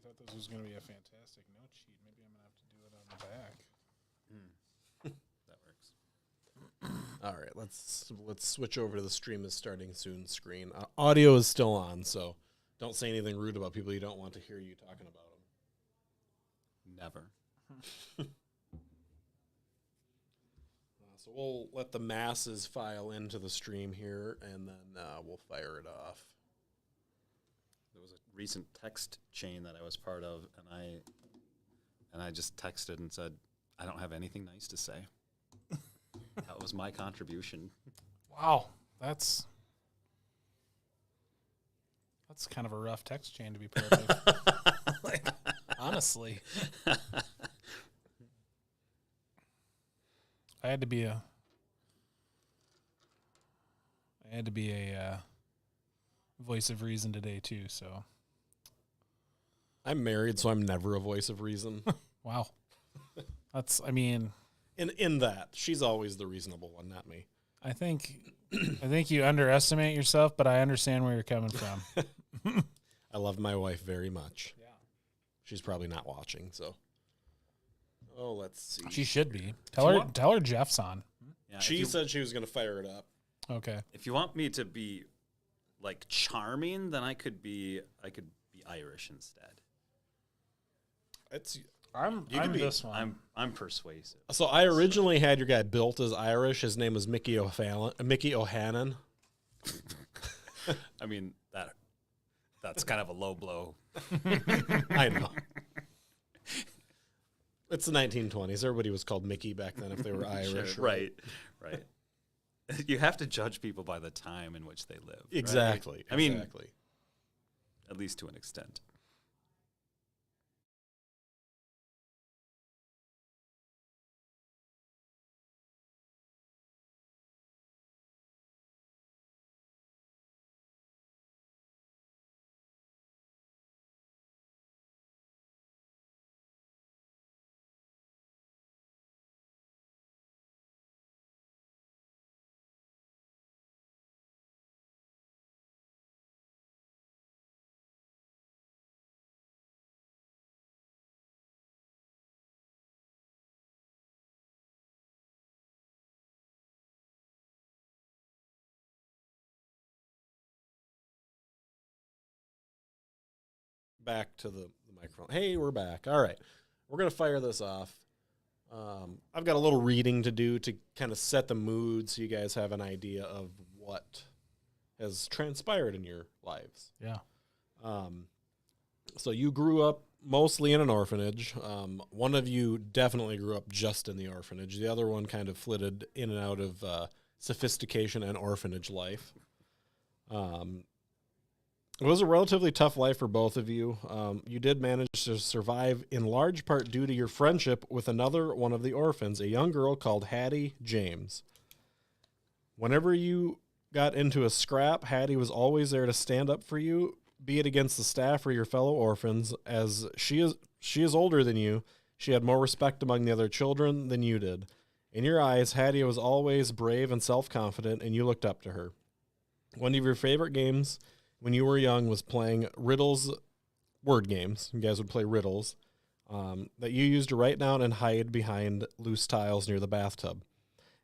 thought this was going to be a fantastic note sheet. Maybe I'm going to have to do it on the back. That works. All right, let's switch over to the stream is starting soon screen. Audio is still on, so don't say anything rude about people you don't want to hear you talking about them. Never. So we'll let the masses file into the stream here, and then we'll fire it off. There was a recent text chain that I was part of, and I just texted and said, I don't have anything nice to say. That was my contribution. Wow, that's kind of a rough text chain to be part of. Like, honestly, I had to be a voice of reason today too. So I'm married, so I'm never a voice of reason. wow, that's. I mean, in that she's always the reasonable one, not me. I think you underestimate yourself, but I understand where you're coming from. I love my wife very much. Yeah, she's probably not watching, so. Oh, let's see. She should be. Tell her Geoff's on. Yeah, she said she was going to fire it up. Okay. If you want me to be like charming, then I could be Irish instead. I'm this one. I'm persuasive. So I originally had your guy built as Irish. His name was Mickey O'Hannon. I mean that's kind of a low blow. I know. It's the 1920s. Everybody was called Mickey back then if they were Irish. Sure, right. You have to judge people by the time in which they live. Exactly. Right? I mean, exactly. At least to an extent. Back to the microphone. Hey, we're back. All right. We're going to fire this off. I've got a little reading to do to kind of set the mood so you guys have an idea of what has transpired in your lives. Yeah. So you grew up mostly in an orphanage. One of you definitely grew up just in the orphanage. The other one kind of flitted in and out of sophistication and orphanage life. It was a relatively tough life for both of you. You did manage to survive in large part due to your friendship with another one of the orphans, a young girl called Hattie James. Whenever you got into a scrap, Hattie was always there to stand up for you, be it against the staff or your fellow orphans. As she is older than you, she had more respect among the other children than you did. In your eyes, Hattie was always brave and self-confident, and you looked up to her. One of your favorite games when you were young was playing riddles, word games. You guys would play riddles that you used to write down and hide behind loose tiles near the bathtub.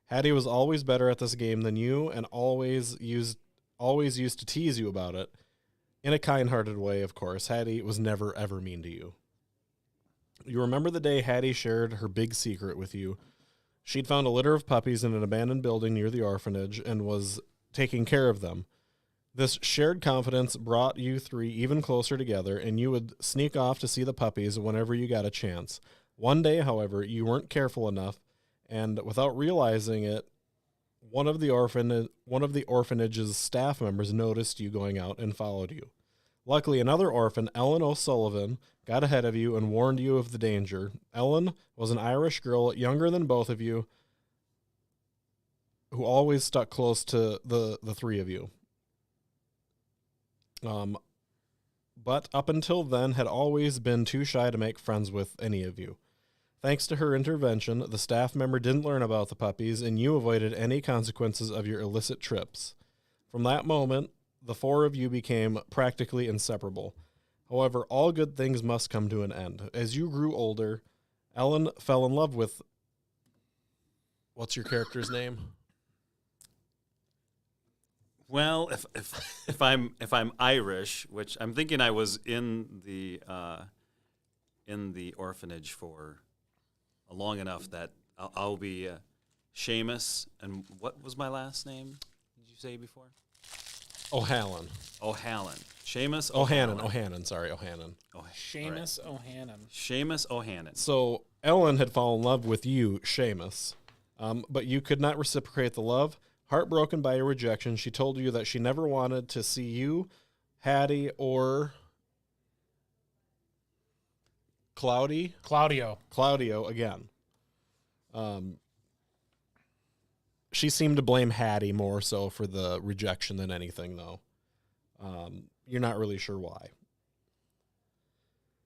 Hattie was always better at this game than you and always used to tease you about it. In a kind-hearted way, of course. Hattie was never, ever mean to you. You remember the day Hattie shared her big secret with you. She'd found a litter of puppies in an abandoned building near the orphanage and was taking care of them. This shared confidence brought you three even closer together, and you would sneak off to see the puppies whenever you got a chance. One day, however, you weren't careful enough, and without realizing it, one of the orphanage's staff members noticed you going out and followed you. Luckily, another orphan, Ellen O'Sullivan, got ahead of you and warned you of the danger. Ellen was an Irish girl younger than both of you who always stuck close to the three of you. But up until then had always been too shy to make friends with any of you. Thanks to her intervention, the staff member didn't learn about the puppies, and you avoided any consequences of your illicit trips. From that moment, the four of you became practically inseparable. However, all good things must come to an end. As you grew older, Ellen fell in love with... What's your character's name? Well, if I'm Irish, which I'm thinking I was in the orphanage for long enough that I'll be Seamus. And what was my last name? Did you say before? O'Halloran. O'Halloran. Seamus O'Hannon. O'Hannon. Seamus O'Hannon. Seamus O'Hannon. So Ellen had fallen in love with you, Seamus, but you could not reciprocate the love. Heartbroken by your rejection, she told you that she never wanted to see you, Hattie, or Claudio again. She seemed to blame Hattie more so for the rejection than anything, though. You're not really sure why.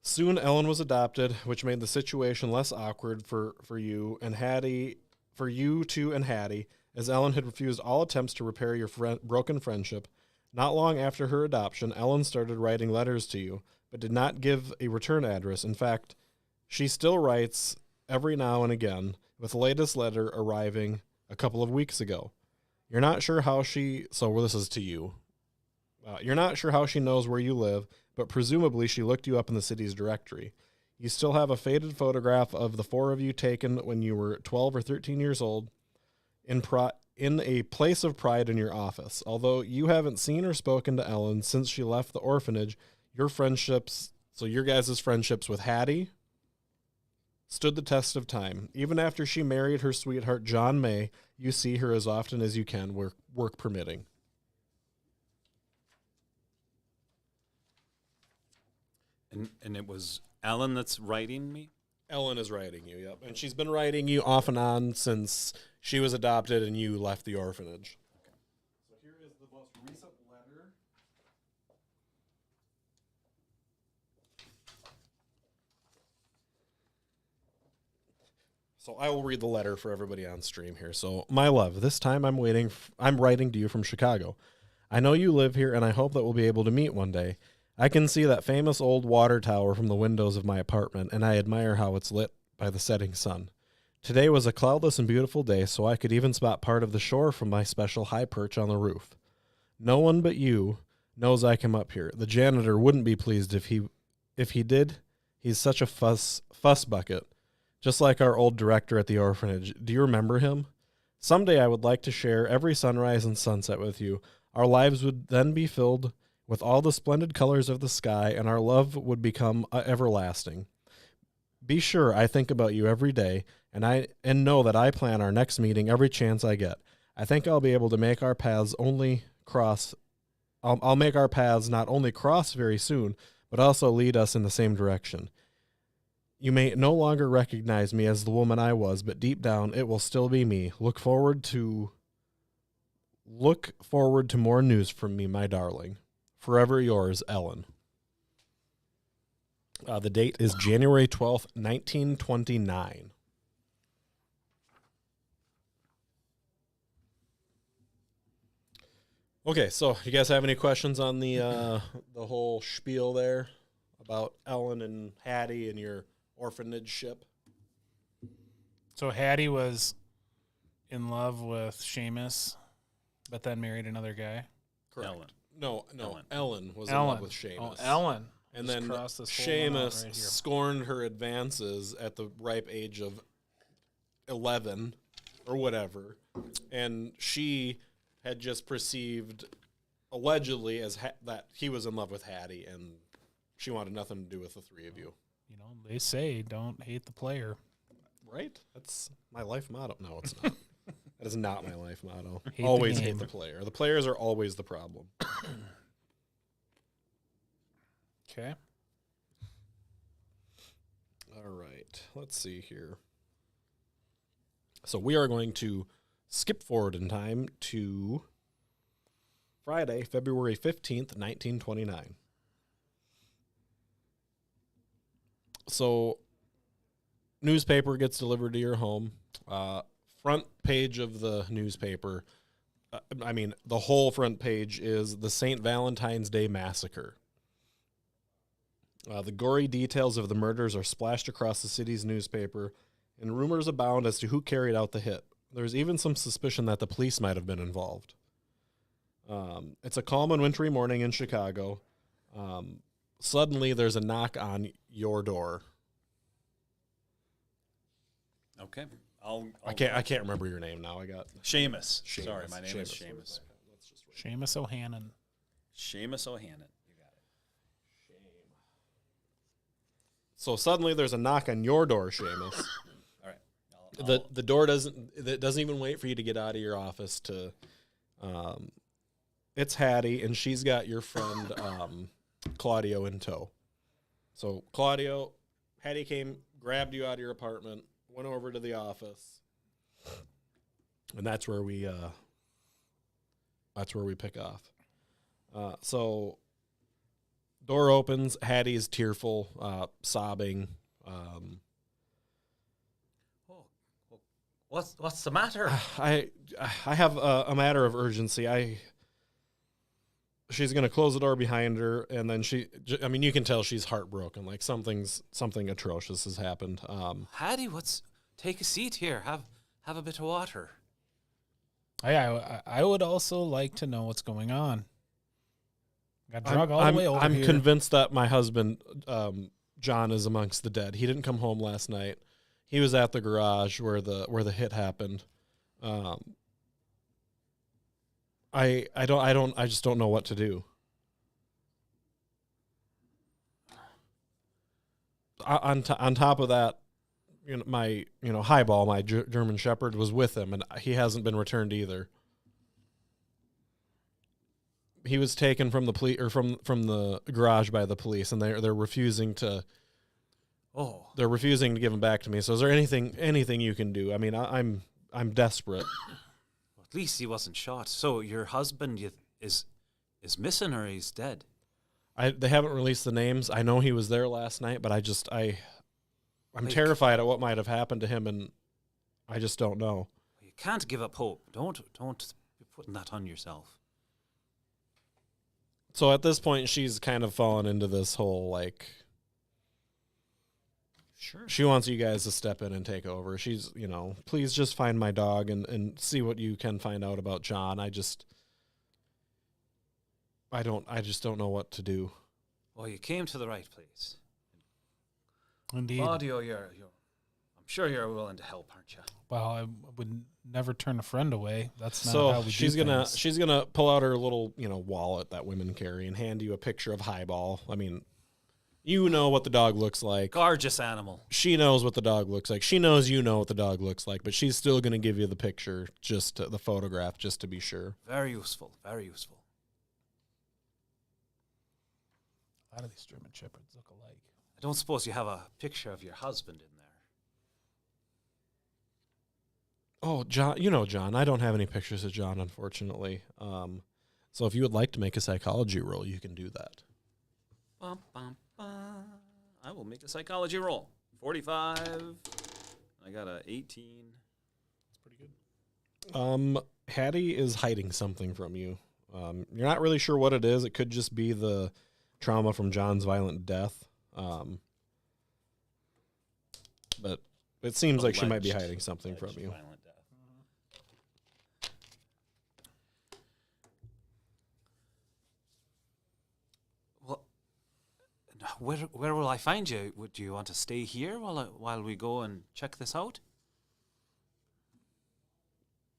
Soon, Ellen was adopted, which made the situation less awkward for you and Hattie, for you two and Hattie, as Ellen had refused all attempts to repair your broken friendship. Not long after her adoption, Ellen started writing letters to you, but did not give a return address. In fact, she still writes every now and again, with the latest letter arriving a couple of weeks ago. You're not sure how she... So this is to you. You're not sure how she knows where you live, but presumably she looked you up in the city's directory. You still have a faded photograph of the four of you taken when you were 12 or 13 years old in a place of pride in your office. Although you haven't seen or spoken to Ellen since she left the orphanage, your guys' friendships with Hattie stood the test of time. Even after she married her sweetheart, John May, you see her as often as you can, work permitting. And it was Ellen that's writing me? Ellen is writing you, yep. And she's been writing you off and on since she was adopted and you left the orphanage. Okay. So here is the most recent letter. So I will read the letter for everybody on stream here. So, my love, this time I'm writing to you from Chicago. I know you live here, and I hope that we'll be able to meet one day. I can see that famous old water tower from the windows of my apartment, and I admire how it's lit by the setting sun. Today was a cloudless and beautiful day, so I could even spot part of the shore from my special high perch on the roof. No one but you knows I come up here. The janitor wouldn't be pleased if he did. He's such a fuss bucket, just like our old director at the orphanage. Do you remember him? Someday I would like to share every sunrise and sunset with you. Our lives would then be filled with all the splendid colors of the sky, and our love would become everlasting. Be sure I think about you every day, and know that I plan our next meeting every chance I get. I think I'll be able to make our paths I'll make our paths not only cross very soon, but also lead us in the same direction. You may no longer recognize me as the woman I was, but deep down it will still be me. Look forward to more news from me, my darling. Forever yours, Ellen. The date is January 12th, 1929. Okay, so you guys have any questions on the whole spiel there about Ellen and Hattie and your orphanage ship? So Hattie was in love with Seamus, but then married another guy. Correct. Ellen. No. Ellen was in love with Seamus. Oh, Ellen. And then Seamus scorned her advances at the ripe age of 11 or whatever. And she had just perceived, allegedly, as that he was in love with Hattie, and she wanted nothing to do with the three of you. You know, they say don't hate the player. Right? That's my life motto. No, it's not. That is not my life motto. Always hate the player. The players are always the problem. Okay. All right. Let's see here. So we are going to skip forward in time to Friday, February 15th, 1929. So newspaper gets delivered to your home. Front page of the newspaper, the whole front page is the St. Valentine's Day Massacre. The gory details of the murders are splashed across the city's newspaper, and rumors abound as to who carried out the hit. There's even some suspicion that the police might have been involved. It's a calm and wintry morning in Chicago. Suddenly, there's a knock on your door. Okay. I can't remember your name now. I got Seamus. Seamus. Sorry, my name is Seamus. Seamus. Seamus O'Hannon. Seamus O'Hannon. You got it. So suddenly there's a knock on your door, Seamus. All right. The door doesn't even wait for you to get out of your office to it's Hattie, and she's got your friend Claudio in tow. So Hattie came, grabbed you out of your apartment, went over to the office, and that's where we pick off. So door opens, Hattie is tearful, sobbing. What's the matter? I have a matter of urgency. She's going to close the door behind her, and then you can tell she's heartbroken. Like something atrocious has happened. Hattie, take a seat here. Have a bit of water. I would also like to know what's going on. Got drug all the way over I'm here. convinced that my husband, John, is amongst the dead. He didn't come home last night. He was at the garage where the hit happened. I just don't know what to do. On top of that, my Highball, my German Shepherd, was with him, and he hasn't been returned either. He was taken from the police or from the garage by the police, and they're refusing to. Oh, they're refusing to give him back to me. So, is there anything you can do? I mean, I'm desperate. Well, at least he wasn't shot. So your husband is missing, or he's dead? They haven't released the names. I know he was there last night, but I'm terrified at what might have happened to him, and I just don't know. You can't give up hope. Don't be putting that on yourself. So at this point, she's kind of fallen into this whole, like, Sure. she wants you guys to step in and take over. She's, please just find my dog and see what you can find out about John. I just don't know what to do. Well, you came to the right place. Indeed. Claudio, I'm sure you're willing to help, aren't you? Well, I would never turn a friend away. That's not how So we she's do gonna things. she's gonna pull out her little wallet that women carry and hand you a picture of Highball. I mean, you know what the dog looks like. Gorgeous animal. She knows what the dog looks like. She knows you know what the dog looks like, but she's still gonna give you the picture, the photograph, just to be sure. Very useful. Very useful. A lot of these German Shepherds look alike. I don't suppose you have a picture of your husband in there. Oh, John, John. I don't have any pictures of John, unfortunately. So if you would like to make a psychology roll, you can do that. Bum, bum, bum. I will make a psychology roll. 45. I got a 18. That's pretty good. Hattie is hiding something from you. You're not really sure what it is. It could just be the trauma from John's violent death. But it seems like she might be hiding something from you. Violent death. Well, where will I find you? Do you want to stay here while we go and check this out?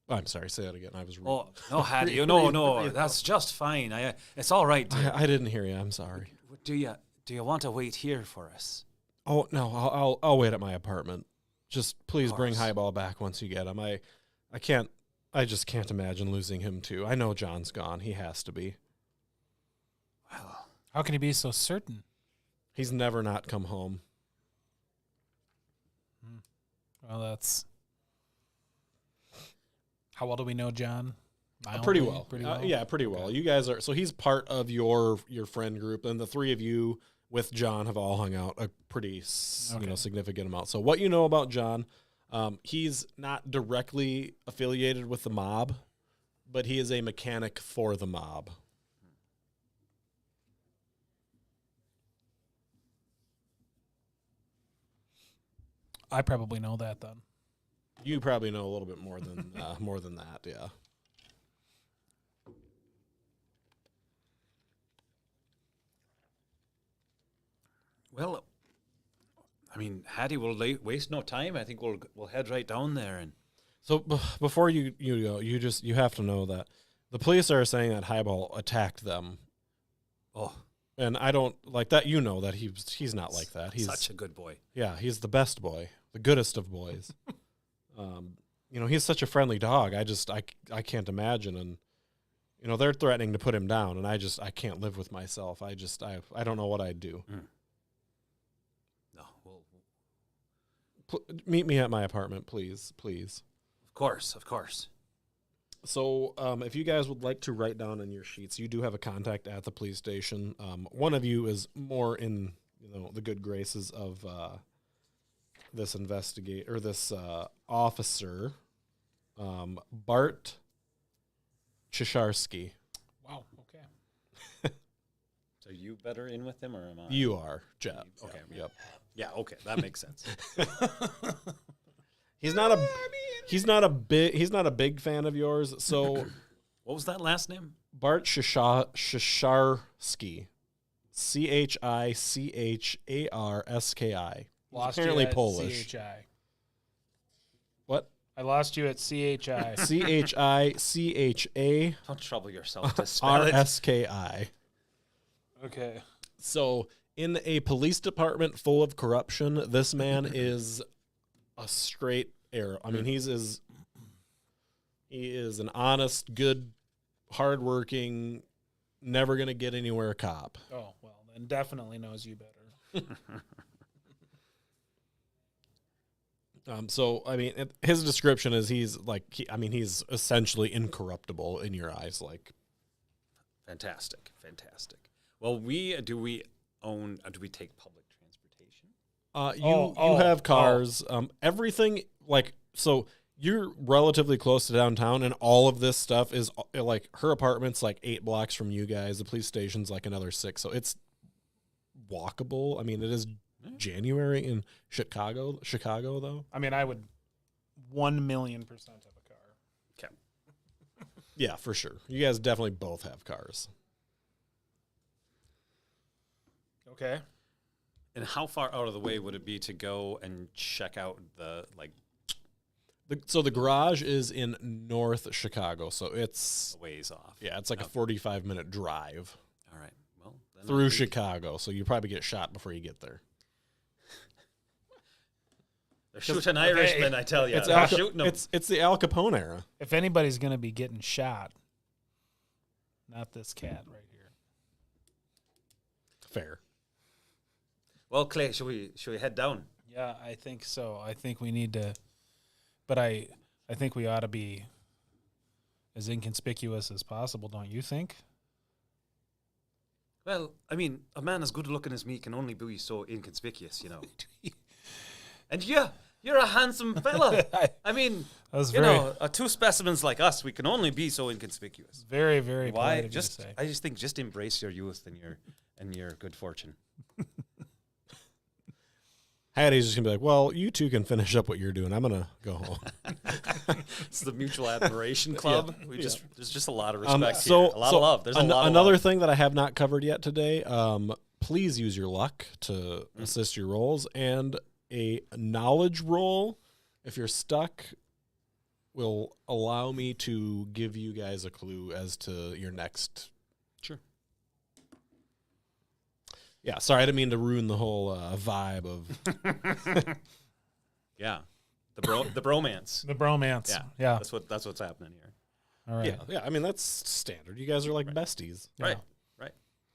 I'm sorry, say that again. I was rude. Oh, no, Hattie. No, that's just fine. It's all right. Dear. I didn't hear you. I'm sorry. Do you want to wait here for us? Oh, no, I'll wait at my apartment. Just please bring course. Highball back once you get him. I just can't imagine losing him too. I know John's gone. He has to be. Well, How can he be so certain? He's never not come home. Well, that's... How well do we know John? Pretty Mildly? well. Pretty well? Yeah, pretty well. You guys are, so he's part of your friend group, and the three of you with John have all hung out a pretty significant amount. So what you know about John, he's not directly affiliated with the mob, but he is a mechanic for the mob. I probably know that then. You probably know a little bit more than that, yeah. Well, I mean, Hattie will waste no time. I think we'll head right down there and. So before you go, you have to know that the police are saying that Highball attacked them. Oh, and I don't like that. You know that he's not like that. He's such a good boy. Yeah, he's the best boy, the goodest of boys. He's such a friendly dog. I can't imagine, and they're threatening to put him down, and I can't live with myself. I don't know what I'd do. No, meet me at my apartment, please. Of course. So, if you guys would like to write down on your sheets, you do have a contact at the police station. One of you is more in, the good graces of this officer, Bart Chicharski. Wow. Okay. So you better in with him, or am I? You are, Geoff. Okay. Yep. Yeah. Okay. That makes sense. He's not a big fan of yours. So, what was that last name? Bart Chicharski, Chicharski. Lost Apparently you at Polish. CHI. What? I lost you at CHI. CHICHA Don't trouble yourself to spell it. RSKI. Okay. So, in a police department full of corruption, this man is a straight arrow. I mean, he is an honest, good, hardworking, never gonna get anywhere cop. Oh, well, then definitely knows you better. So I mean, his description is he's essentially incorruptible in your eyes. Like, Fantastic. Well, do we take public transportation? You have cars. Everything so you're relatively close to downtown, and all of this stuff is like her apartment's like 8 blocks from you guys. The police station's like another 6, so it's walkable. I mean, it is January in Chicago though. I mean, I would 1,000,000% have a car. Okay. Yeah, for sure. You guys definitely both have cars. Okay. And how far out of the way would it be to go and check out So the garage is in North Chicago, so it's a ways off? Yeah, it's like a 45-minute drive. All right. Well, then through Chicago, so you probably get shot before you get there. They're shooting Irishmen, I tell you. They're shooting them. It's the Al Capone era. If anybody's going to be getting shot, not this cat right here. Fair. Well, Clay, should we head down? Yeah, I think so. I think we need to, but I think we ought to be as inconspicuous as possible, don't you think? Well, I mean, a man as good looking as me can only be so inconspicuous, And yeah, you're a handsome fella. I mean, two specimens like us, we can only be so inconspicuous. Very, very Why? polite of you to say. I just think just embrace your youth and your good fortune. Hattie's just gonna be like, well, you two can finish up what you're doing. I'm gonna go home. It's the mutual admiration club. Yeah. There's just a lot of respect so, here. A lot of love. There's another thing that I have not covered yet today. Please use your luck to assist your rolls, and a knowledge roll, if you're stuck, will allow me to give you guys a clue as to your next. Sure. Yeah, sorry, I didn't mean to ruin the whole vibe of. Yeah, the bromance. The bromance. Yeah. That's what's happening here. All right. Yeah. I mean, that's standard. You guys are like besties. Right.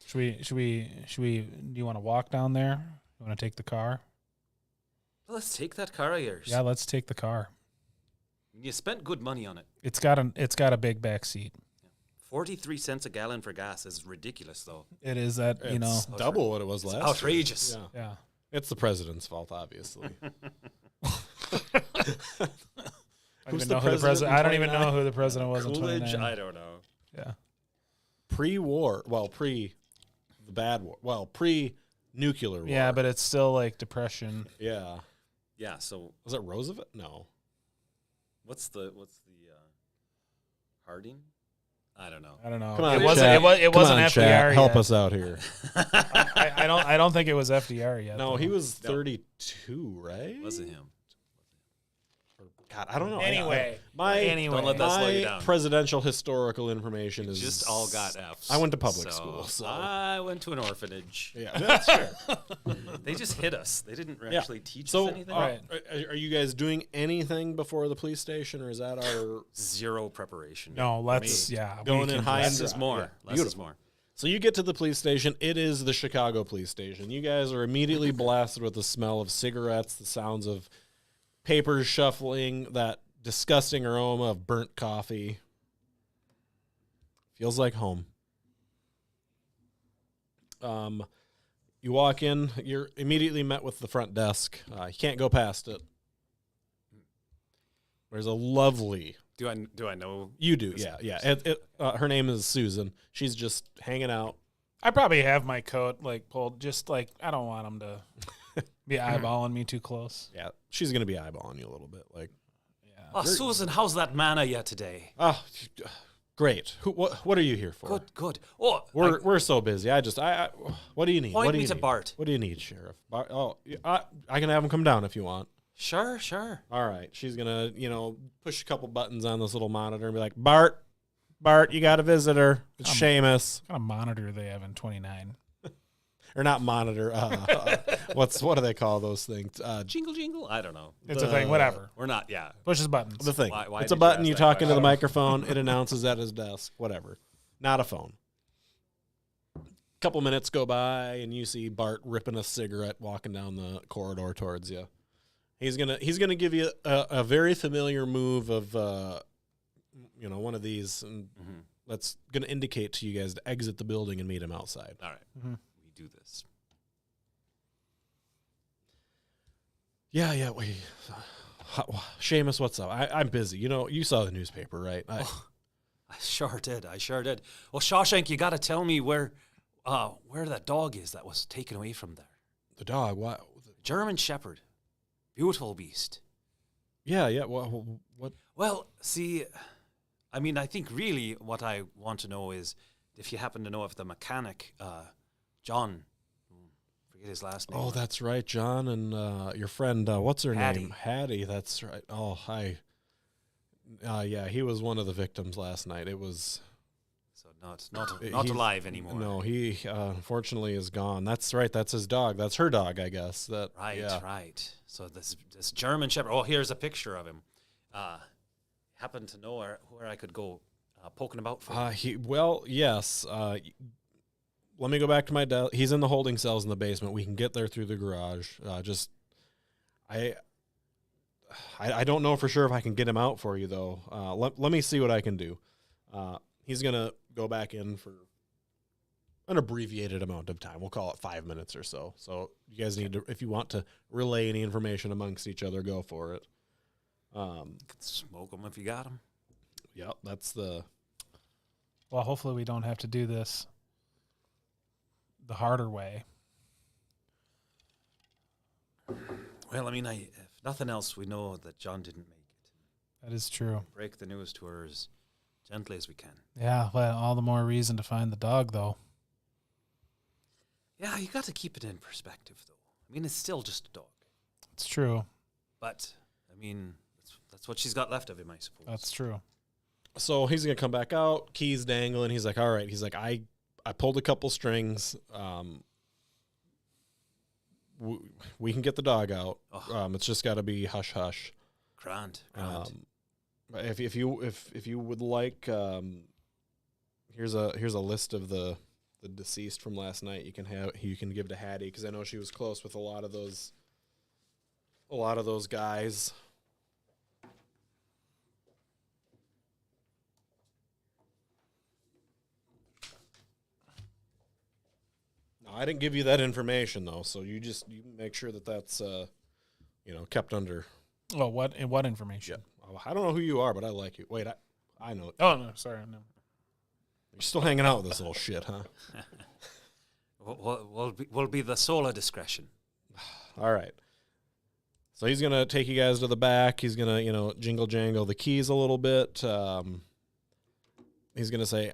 Should we? Do you want to walk down there? You want to take the car? Well, let's take that car of yours. Yeah, let's take the car. You spent good money on it. It's got a big back seat. 43 cents a gallon for gas is ridiculous, though. It is that, It's double what it was last outrageous. year. Yeah. It's the president's fault, obviously. I don't even know who the president was in Coolidge? 29. I don't know. Yeah. Pre-war. Well, pre the bad war. Well, pre-nuclear war. Yeah, but it's still like Depression. Yeah. Yeah. So Was it Roosevelt? No. what's the Harding? I don't know. I don't know. Come on, it wasn't. chat. It Come wasn't on, FDR chat. Help yet. us out here. I don't think it was FDR yet. No, though. he was No. 32, right? Wasn't him. God, I don't know. Anyway, Don't let that slow you my down. presidential historical information is Just all got F's. I went to public school, so I went to an orphanage. yeah, that's fair. They just hit us. They didn't Yeah. actually teach So, us anything. Right. are you guys doing anything before the police station, or is that our Zero preparation. No, let's Me. we Going in can high just- Less is more. Yeah, Less is beautiful. more. So you get to the police station. It is the Chicago police station. You guys are immediately blasted with the smell of cigarettes, the sounds of papers shuffling, that disgusting aroma of burnt coffee. Feels like home. You walk in. You're immediately met with the front desk. You can't go past it. There's a lovely... Do I know? You do, yeah. Her name is Susan. She's just hanging out. I probably have my coat like pulled, just like I don't want them to be eyeballing me too close. Yeah, she's gonna be eyeballing you a little bit. Like, Yeah. Oh, Susan, how's that manna yet today? oh, great. What are you here for? Good, good. Oh, We're so busy. I what do you need? Point What do me you to need? Bart. What do you need, Sheriff? Bart, I can have him come down if you want. Sure, sure. All right. She's gonna, push a couple buttons on this little monitor and be like, Bart, you got a visitor. It's Seamus. What kind of monitor they have in 29? Or not monitor. What do they call those things? Jingle, jingle. I don't know. It's a thing. Whatever. We're not. Yeah. Pushes buttons. The thing. Why It's a did you button. ask You that talk into the question? microphone. It announces at his desk. Whatever. Not a phone. Couple minutes go by, and you see Bart ripping a cigarette, walking down the corridor towards you. He's gonna give you a very familiar move of one of these, and that's gonna indicate to you guys to exit the building and meet him outside. All right. Mhm. We do this. Yeah. Wait, Seamus, what's up? I'm busy. You saw the newspaper, right? I sure did. Well, Shawshank, you got to tell me where that dog is that was taken away from there. The dog. What? German Shepherd. Beautiful beast. Yeah. What? Well, see, I mean, I think really what I want to know is if you happen to know if the mechanic, John, forget his last name. Oh, that's right, John, and your friend. What's her Hattie. name? Hattie. That's right. Oh, hi. Yeah, he was one of the victims last night. It was. So not he's- alive anymore. No, he unfortunately is gone. That's right. That's his dog. That's her dog, I guess. That Right, yeah. right. So this German Shepherd. Oh, here's a picture of him. Happen to know where I could go poking about for. Yes. Let me go back to my desk. He's in the holding cells in the basement. We can get there through the garage. I don't know for sure if I can get him out for you though. Let me see what I can do. He's gonna go back in for an abbreviated amount of time. We'll call it 5 minutes or so. So you guys need to, if you want to relay any information amongst each other, go for it. Could smoke them if you got them. Yep, that's the. Well, hopefully we don't have to do this the harder way. Well, I mean, if nothing else, we know that John didn't make it. That is true. Break the news to her as gently as we can. Yeah, well, all the more reason to find the dog, though. Yeah, you got to keep it in perspective, though. I mean, it's still just a dog. It's true. But, I mean, that's what she's got left of him, I suppose. That's true. So he's gonna come back out, keys dangling. He's like, "All right." He's like, "I pulled a couple strings. We can get the dog out. Oh. It's just got to be hush hush." Grand. If you would like, here's a list of the deceased from last night. You can give to Hattie because I know she was close with a lot of those guys. No, I didn't give you that information though, so you make sure that's kept under. Well, what information? I don't know who you are, but I like you. Wait, I know. Oh, no, sorry. No. You're still hanging out with this little shit, huh? Will be the solar discretion. All right. So he's going to take you guys to the back. He's going to, jingle jangle the keys a little bit. He's going to say,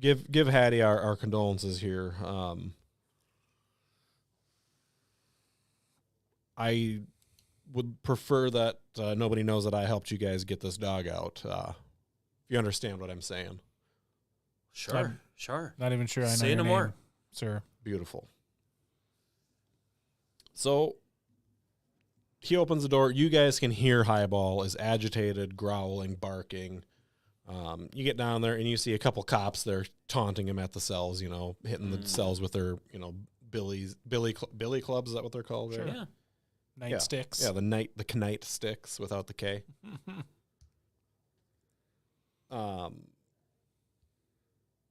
give Hattie our condolences here. I would prefer that nobody knows that I helped you guys get this dog out. If you understand what I'm saying. Sure. Not even sure I know Say your no name, more. sir. Beautiful. So he opens the door. You guys can hear Highball is agitated, growling, barking. You get down there and you see a couple cops there taunting him at the cells, hitting the cells with their, billy clubs. Is that what they're called? Sure. Right? Yeah. Nightsticks. Yeah, the knight sticks without the K.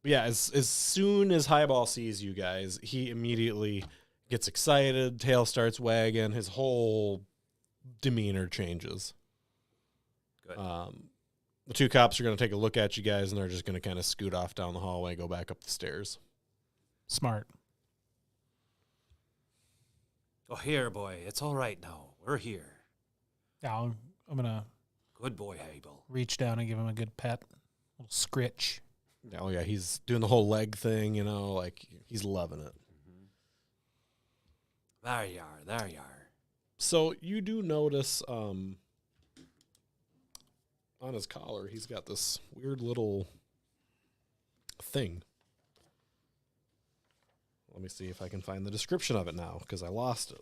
Yeah, as soon as Highball sees you guys, he immediately gets excited, tail starts wagging, his whole demeanor changes. Good. The two cops are going to take a look at you guys, and they're just going to kind of scoot off down the hallway, go back up the stairs. Smart. Oh, here, boy. It's all right now. We're here. Yeah, I'm going to Good boy, Abel. reach down and give him a good pet. A little scritch. Oh, yeah, he's doing the whole leg thing, like he's loving it. There you are. So you do notice on his collar, he's got this weird little thing. Let me see if I can find the description of it now, because I lost it.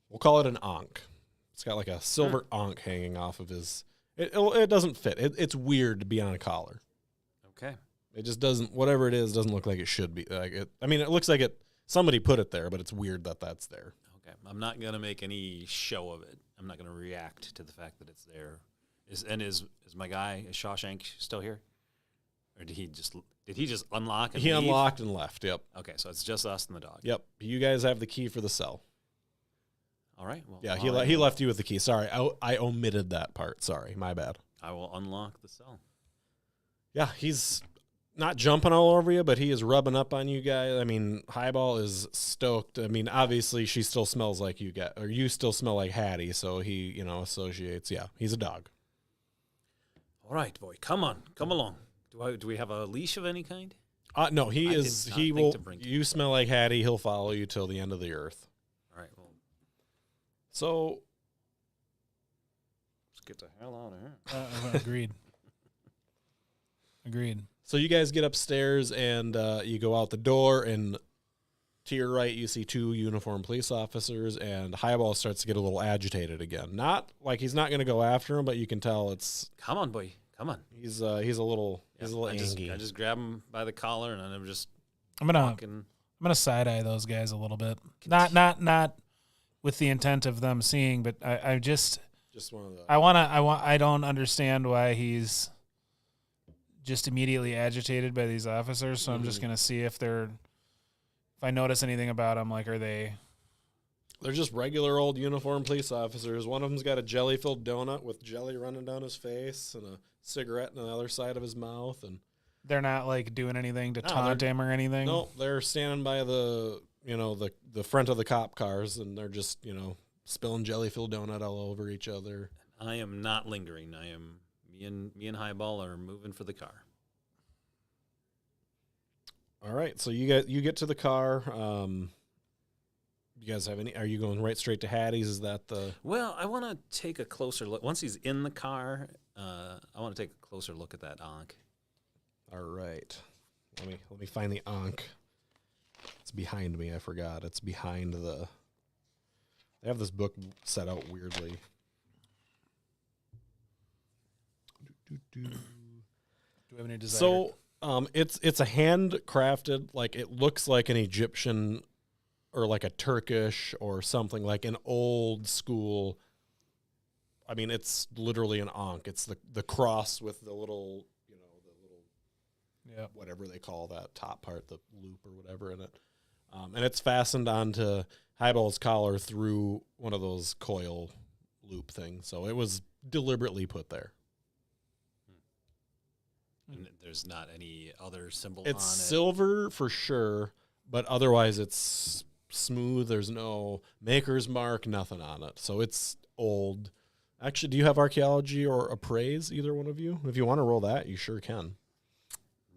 We'll call it an ankh. It's got like a silver ankh hanging off of his... It doesn't fit. It's weird to be on a collar. Okay. It just doesn't... Whatever it is doesn't look like it should be. It looks like it. Somebody put it there, but it's weird that that's there. Okay. I'm not going to make any show of it. I'm not going to react to the fact that it's there. Is my guy, is Shawshank still here? Or did he just unlock and He leave? unlocked and left, yep. Okay, so it's just us and the dog. Yep. You guys have the key for the cell. All right. Well, Yeah, he left you with the key. Sorry, I omitted that part. Sorry, my bad. I will unlock the cell. Yeah, he's not jumping all over you, but he is rubbing up on you guys. Highball is stoked. Obviously she still smells like you or you still smell like Hattie, so he, associates. Yeah, he's a dog. All right, boy. Come along. Do we have a leash of any kind? No, he I is. did not He think will. to bring it. You smell like Hattie. He'll follow you till the end of the earth. All right. Well, So let's get the hell out of here. Agreed. Agreed. So you guys get upstairs and you go out the door, and to your right you see two uniformed police officers, and Highball starts to get a little agitated again. Not like he's not going to go after him, but you can tell Come on, boy. Come on. he's a little angry. I just grab him by the collar and I'm just I'm gonna walking. side eye those guys a little bit. Not with the intent of them seeing, but I just Just one of the. I don't understand why he's just immediately agitated by these officers. So I'm just gonna see if I notice anything about them. Like, are they? They're just regular old uniformed police officers. One of them's got a jelly-filled donut with jelly running down his face and a cigarette on the other side of his mouth, and They're not like doing anything to No, taunt they're- him or anything. no, they're standing by the the front of the cop cars, and they're just spilling jelly-filled donut all over each other. I am not lingering. Me and Highball are moving for the car. All right, so you get to the car. You guys have any? Are you going right straight to Hattie's? Is that the? Well, I want to take a closer look. Once he's in the car, I want to take a closer look at that ankh. All right, let me find the ankh. It's behind me. I forgot. It's behind the. They have this book set out weirdly. Do we have any desire? So, it's a handcrafted, like it looks like an Egyptian or like a Turkish or something, like an old school. It's literally an ankh. It's the cross with the little, yeah. whatever they call that top part, the loop or whatever in it. And it's fastened onto Highball's collar through one of those coil loop things. So it was deliberately put there. And there's not any other symbol It's on it. silver for sure, but otherwise it's smooth. There's no maker's mark, nothing on it. So it's old. Actually, do you have archaeology or appraise, either one of you? If you want to roll that, you sure can.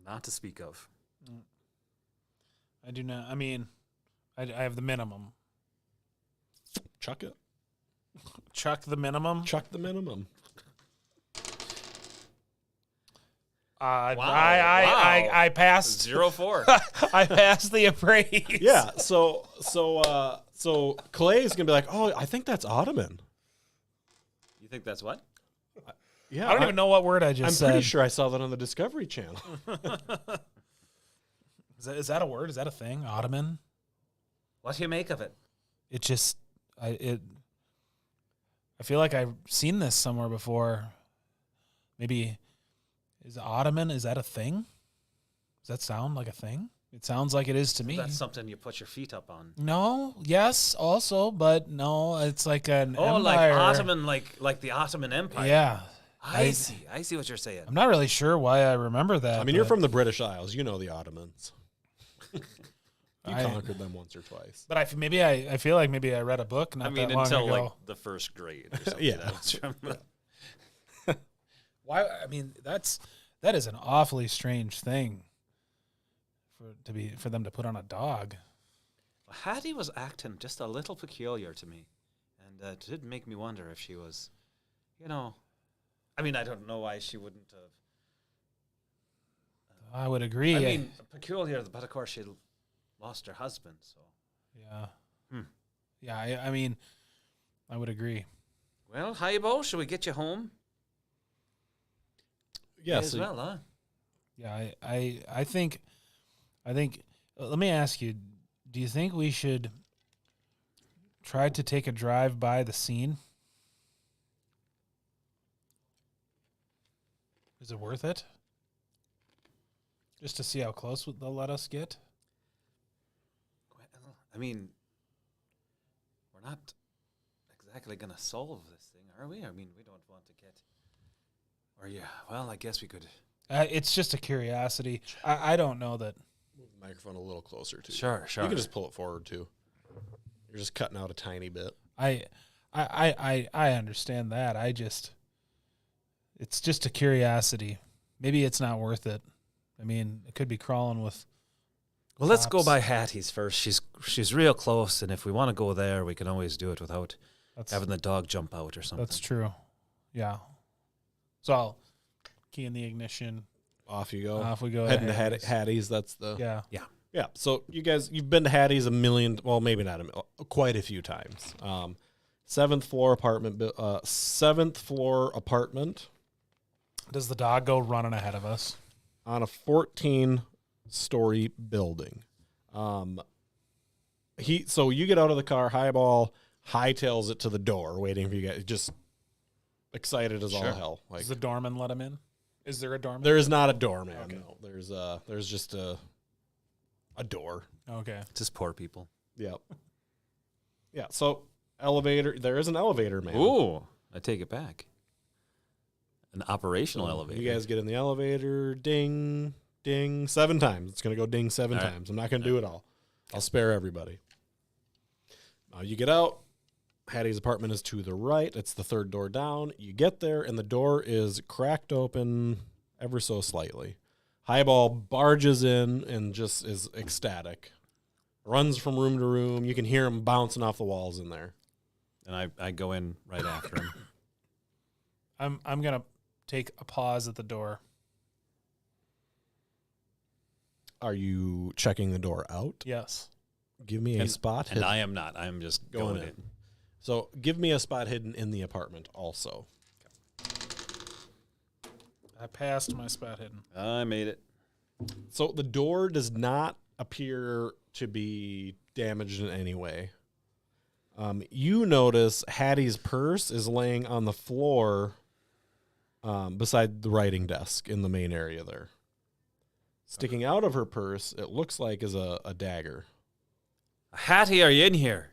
Not to speak of. I do not. I mean, I have the minimum. Chuck it. Chuck the minimum. Chuck the minimum. I passed 0-4. I passed the appraise. Yeah. So Clay's gonna be like, oh, I think that's Ottoman. You think that's what? Yeah. I don't even know what word I just said. I'm pretty sure I saw that on the Discovery Channel. Is that a word? Is that a thing? Ottoman? What do you make of it? It just I feel like I've seen this somewhere before. Maybe is Ottoman, is that a thing? Does that sound like a thing? It sounds like it is to me. That's something you put your feet up on. No, yes, also, but no, it's like an Oh, empire. like Ottoman, like the Ottoman Empire. Yeah. I see what you're saying. I'm not really sure why I remember that. I mean, you're from the British Isles. You know the Ottomans. You I- conquered them once or twice. But I feel like maybe I read a book not I mean, that long until ago. like the first grade or something. Yeah. That was from Why? I mean, that is an awfully strange thing for them to put on a dog. Hattie was acting just a little peculiar to me, and it did make me wonder if she was, I mean, I don't know why she wouldn't have. I would agree. I mean, peculiar, but of course she lost her husband, so. Yeah. Hmm. Yeah, I mean, I would agree. Well, Hibo, shall we get you home? Yeah. As well, huh? Yeah, I think let me ask you, do you think we should try to take a drive by the scene? Is it worth it? Just to see how close they'll let us get? Well, I mean, we're not exactly going to solve this thing, are we? I mean, we don't want to get... Or yeah, well, I guess we could... It's just a curiosity. I don't know that... Move the microphone a little closer to you. Sure. You can just pull it forward too. You're just cutting out a tiny bit. I understand that. It's just a curiosity. Maybe it's not worth it. I mean, it could be crawling with. Well, let's go cops. by Hattie's first. She's real close, and if we want to go there, we can always do it without having the dog jump out or something. That's true. Yeah. So I'll key in the ignition. Off you go. Off we go. Heading to Hattie's. That's the. Yeah. Yeah. So you've been to Hattie's maybe not quite a few times. Seventh floor apartment. Does the dog go running ahead of us? On a 14-story building. So you get out of the car, Highball hightails it to the door, waiting for you guys, just excited as all hell. Like, Does the doorman let him in? Is there a doorman? there is not a doorman. Okay. No, there's just a door. Okay. Just poor people. Yep. Yeah. So elevator. There is an elevator, man. Ooh, I take it back. An operational elevator. You guys get in the elevator. Ding, ding, 7 times. It's gonna go ding 7 All right. times. I'm not gonna do it all. I'll spare everybody. You get out. Hattie's apartment is to the right. It's the 3rd door down. You get there, and the door is cracked open ever so slightly. Highball barges in and just is ecstatic. Runs from room to room. You can hear him bouncing off the walls in there. And I go in right after him. I'm gonna take a pause at the door. Are you checking the door out? Yes. Give me a spot And hidden. I am not. I am just going in. So give me a spot hidden in the apartment also. I passed my spot hidden. I made it. So the door does not appear to be damaged in any way. You notice Hattie's purse is laying on the floor beside the writing desk in the main area there. Sticking out of her purse, it looks like is a dagger. Hattie, are you in here?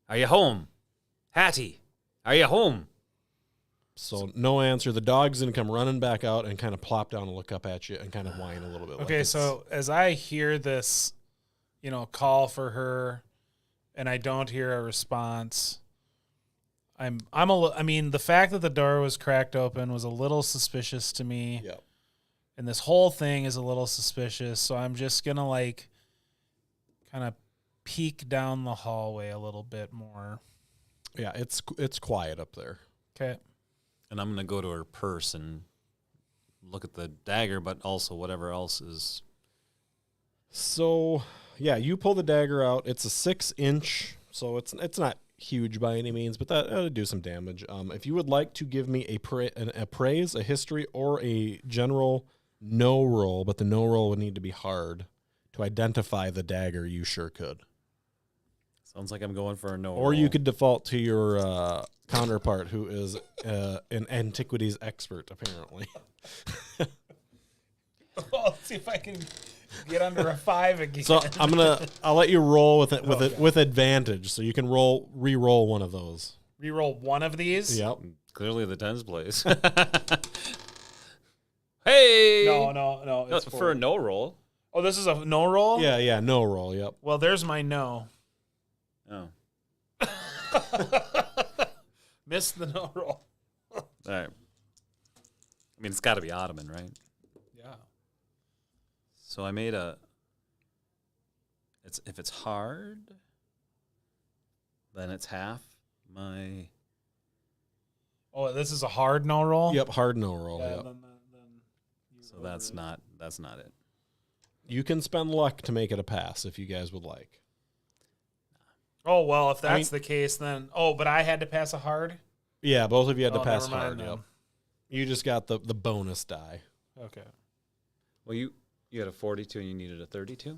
Are you home? Hattie, are you home? So no answer. The dog's going to come running back out and kind of plop down and look up at you and kind of whine a little bit. Okay, so as I hear this, call for her, and I don't hear a response, I mean, the fact that the door was cracked open was a little suspicious to me. Yep. And this whole thing is a little suspicious, so I'm just going to like kind of peek down the hallway a little bit more. Yeah, it's quiet up there. Okay. And I'm going to go to her purse and look at the dagger, but also whatever else is. So, yeah, you pull the dagger out. It's a 6-inch, so it's not huge by any means, but that'll do some damage. If you would like to give me an appraise, a history, or a general no roll, but the no roll would need to be hard to identify the dagger, you sure could. Sounds like I'm going for a no. Or you could default to your counterpart, who is an antiquities expert, apparently. Well, let's see if I can get under a 5 again. So I'll let you roll with advantage, so you can re-roll one of those. Reroll one of these? Yep. Clearly the tens place. Hey! No. No, It's for a no roll. Oh, this is a no roll? Yeah, no roll, yep. Well, there's my no. Oh. Missed the no roll. All right. I mean, it's got to be Ottoman, right? Yeah. So I made if it's hard, then it's half my. Oh, this is a hard no roll? Yep, hard no roll, Yeah, yep. then So that's not it. You can spend luck to make it a pass if you guys would like. Oh, well, if that's the case, then... Oh, but I had to pass a hard? Yeah, both of you had to pass never mind hard, then. yep. You just got the bonus die. Okay. Well, you had a 42 and you needed a 32?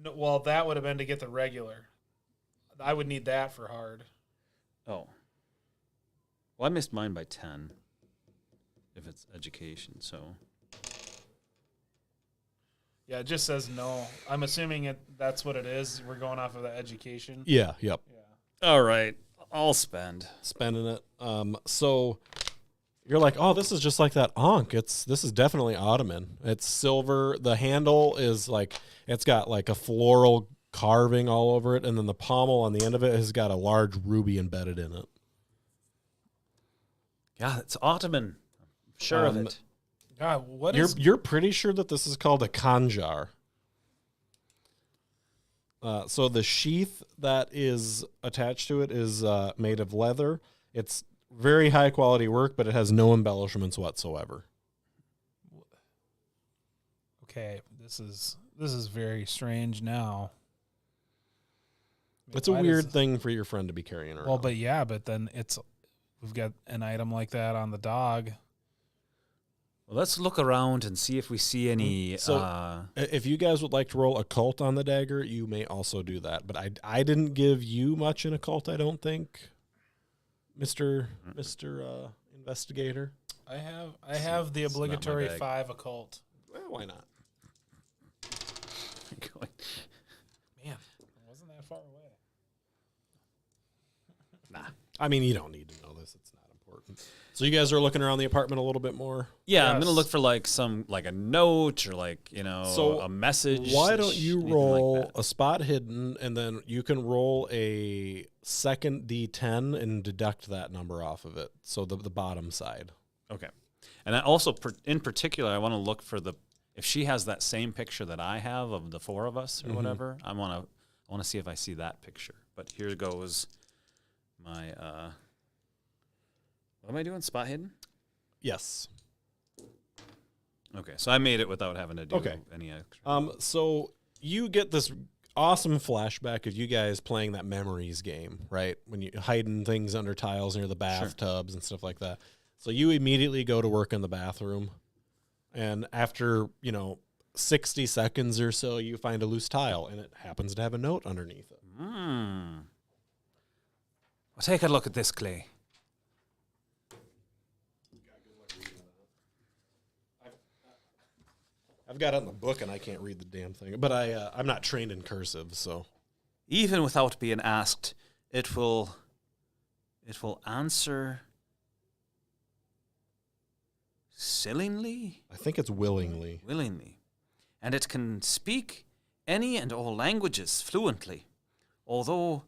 No, well, that would have been to get the regular. I would need that for hard. Oh. Well, I missed mine by 10. If it's education, so... Yeah, it just says no. I'm assuming that's what it is. We're going off of the education. Yeah, yep. Yeah. All right. I'll spend. Spending it. So you're like, oh, this is just like that Ankh. This is definitely Ottoman. It's silver. The handle is like, it's got like a floral carving all over it, and then the pommel on the end of it has got a large ruby embedded in it. Yeah, it's Ottoman. I'm sure of it. God, You're pretty sure that this is called a khanjar. So the sheath that is attached to it is made of leather. It's very high quality work, but it has no embellishments whatsoever. Okay, this is very strange now. It's a weird thing for your friend to be carrying around. Well, but then we've got an item like that on the dog. Well, let's look around and see if we see any. So, if you guys would like to roll occult on the dagger, you may also do that. But I didn't give you much in occult, I don't think, Mister Investigator. I have the obligatory 5 occult. Well, why not? Man, it wasn't that far away. Nah, I mean you don't need to know this. It's not important. So you guys are looking around the apartment a little bit more? Yeah, Yes. I'm gonna look for like a note or a message. Why don't you anything roll like that. a spot hidden, and then you can roll a second D10 and deduct that number off of it. So the bottom side. Okay, and I also, in particular, I want to look for if she has that same picture that I have of the 4 of us or whatever. I want to see if I see that picture. But here goes my. What am I doing? Spot hidden? Yes. Okay, so I made it without having to do any extra. So you get this awesome flashback of you guys playing that memories game, right? When you hiding things under tiles near the bathtubs and stuff like that. So you immediately go to work in the bathroom, and after 60 seconds or so, you find a loose tile, and it happens to have a note underneath it. Well, take a look at this, Clay. I've got it in the book, and I can't read the damn thing. But I'm not trained in cursive, so. Even without being asked, it will answer willingly. I think it's willingly. Willingly, and it can speak any and all languages fluently, although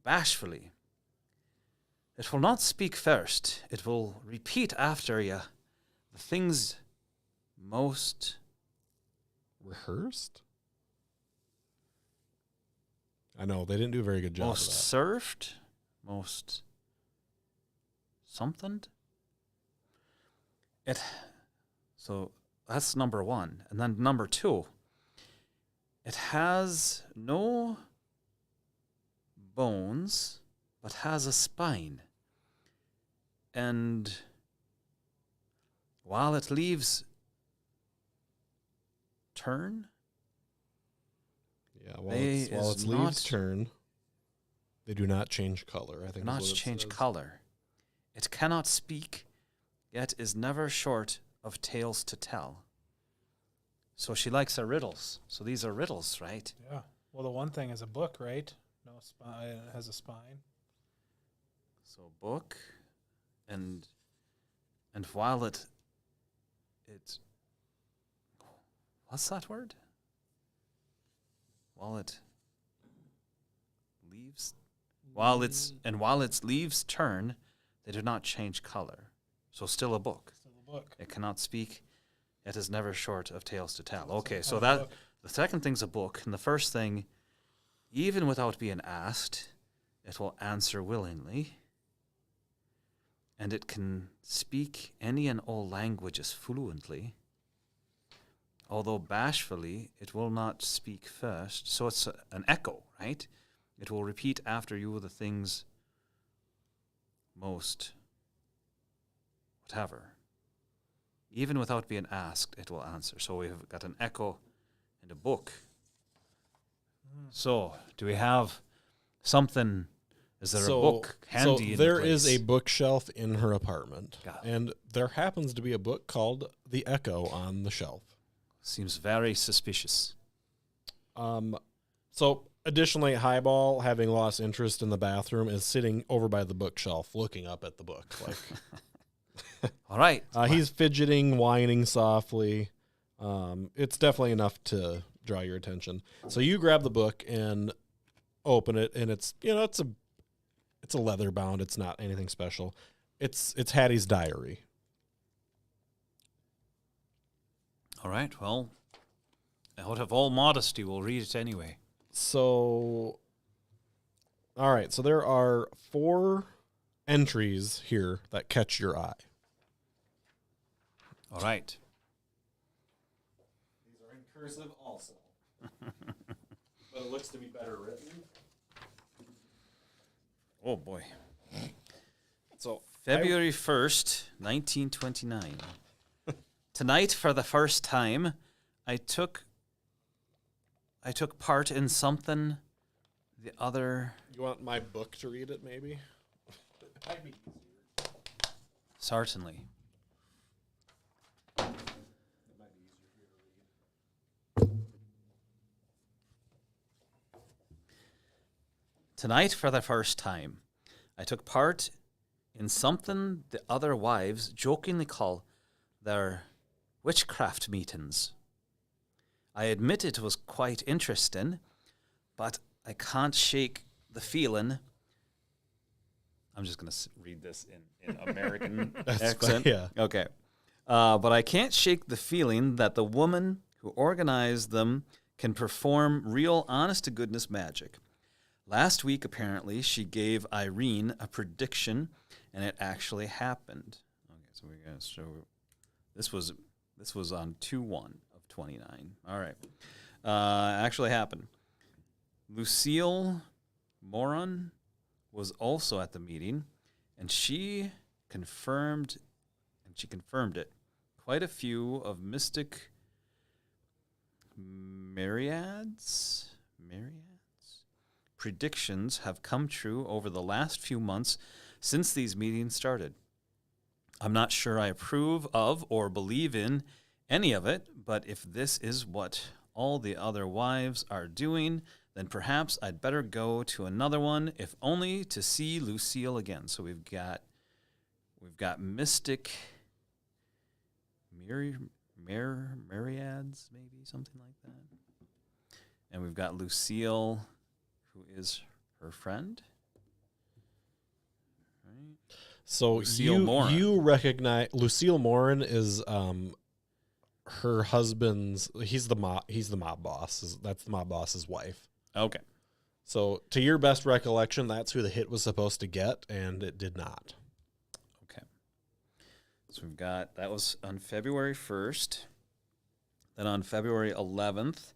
bashfully. It will not speak first. It will repeat after you the things most Rehearsed? I know, they didn't do a very good job most of that. served, most something. So that's number one. And then number two, it has no bones, but has a spine. And while its leaves turn, Yeah, They while is its not- leaves turn, they do not change color. I think not is what it change says. color. It cannot speak, yet is never short of tales to tell. So she likes her riddles. So these are riddles, right? Yeah. Well, the one thing is a book, right? No spine. It has a spine. So book, and while it what's that word? While its leaves turn, they do not change color. So still a book. Still a book. It cannot speak. It is never short of tales to tell. Okay, It's so a that book. the second thing's a book, and the first thing, even without being asked, it will answer willingly. And it can speak any and all languages fluently. Although bashfully, it will not speak first. So it's an echo, right? It will repeat after you the things most whatever. Even without being asked, it will answer. So we've got an echo and a book. So, do we have something? Is there a book handy in there the is place? a bookshelf in her apartment, Got it. and there happens to be a book called The Echo on the shelf. Seems very suspicious. So additionally, Highball, having lost interest in the bathroom, is sitting over by the bookshelf looking up at the book. Like All right. he's fidgeting, whining softly. It's definitely enough to draw your attention. So you grab the book and open it, and it's a leather bound. It's not anything special. It's Hattie's diary. All right. Well, out of all modesty, we'll read it anyway. So, all right. So there are 4 entries here that catch your eye. All right. These are in cursive also. But it looks to be better written. Oh boy. So February 1st, 1929. Tonight, for the first time, I took part in something the other... You want my book to read it, maybe? Might be easier. Certainly. It might be easier for you to read. Tonight, for the first time, I took part in something the other wives jokingly call their witchcraft meetings. I admit it was quite interesting, but I can't shake the feeling. I'm just going to read this in American accent. Yeah. Okay. But I can't shake the feeling that the woman who organized them can perform real honest-to-goodness magic. Last week, apparently, she gave Irene a prediction, and it actually happened. Okay, so we're going to show. This was on 2/1 of 29. All right, actually happened. Lucille Moron was also at the meeting, and she confirmed it. Quite a few of mystic myriads predictions have come true over the last few months since these meetings started. I'm not sure I approve of or believe in any of it, but if this is what all the other wives are doing, then perhaps I'd better go to another one, if only to see Lucille again. So we've got mystic myriads, maybe something like that. And we've got Lucille, who is her friend. right. So Lucille Morin. you recognize Lucille Morin is her husband's. He's the mob boss. That's the mob boss's wife. Okay. So to your best recollection, that's who the hit was supposed to get, and it did not. Okay. So we've got, that was on February 1st. Then on February 11th,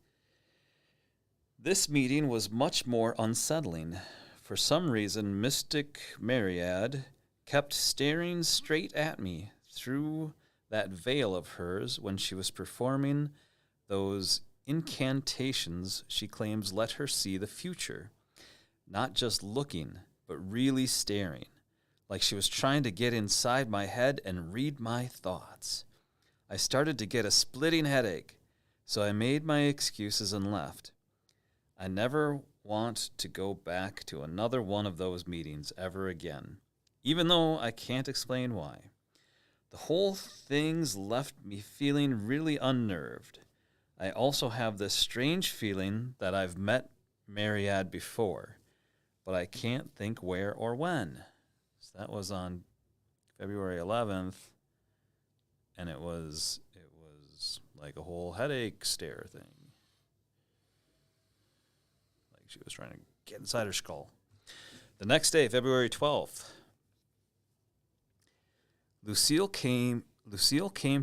this meeting was much more unsettling. For some reason, Mystic Myriad kept staring straight at me through that veil of hers when she was performing those incantations she claims let her see the future. Not just looking, but really staring, like she was trying to get inside my head and read my thoughts. I started to get a splitting headache, so I made my excuses and left. I never want to go back to another one of those meetings ever again, even though I can't explain why. The whole thing's left me feeling really unnerved. I also have this strange feeling that I've met Myriad before, but I can't think where or when. So that was on February 11th, and it was like a whole headache stare thing. Like she was trying to get inside her skull. The next day, February 12th, Lucille came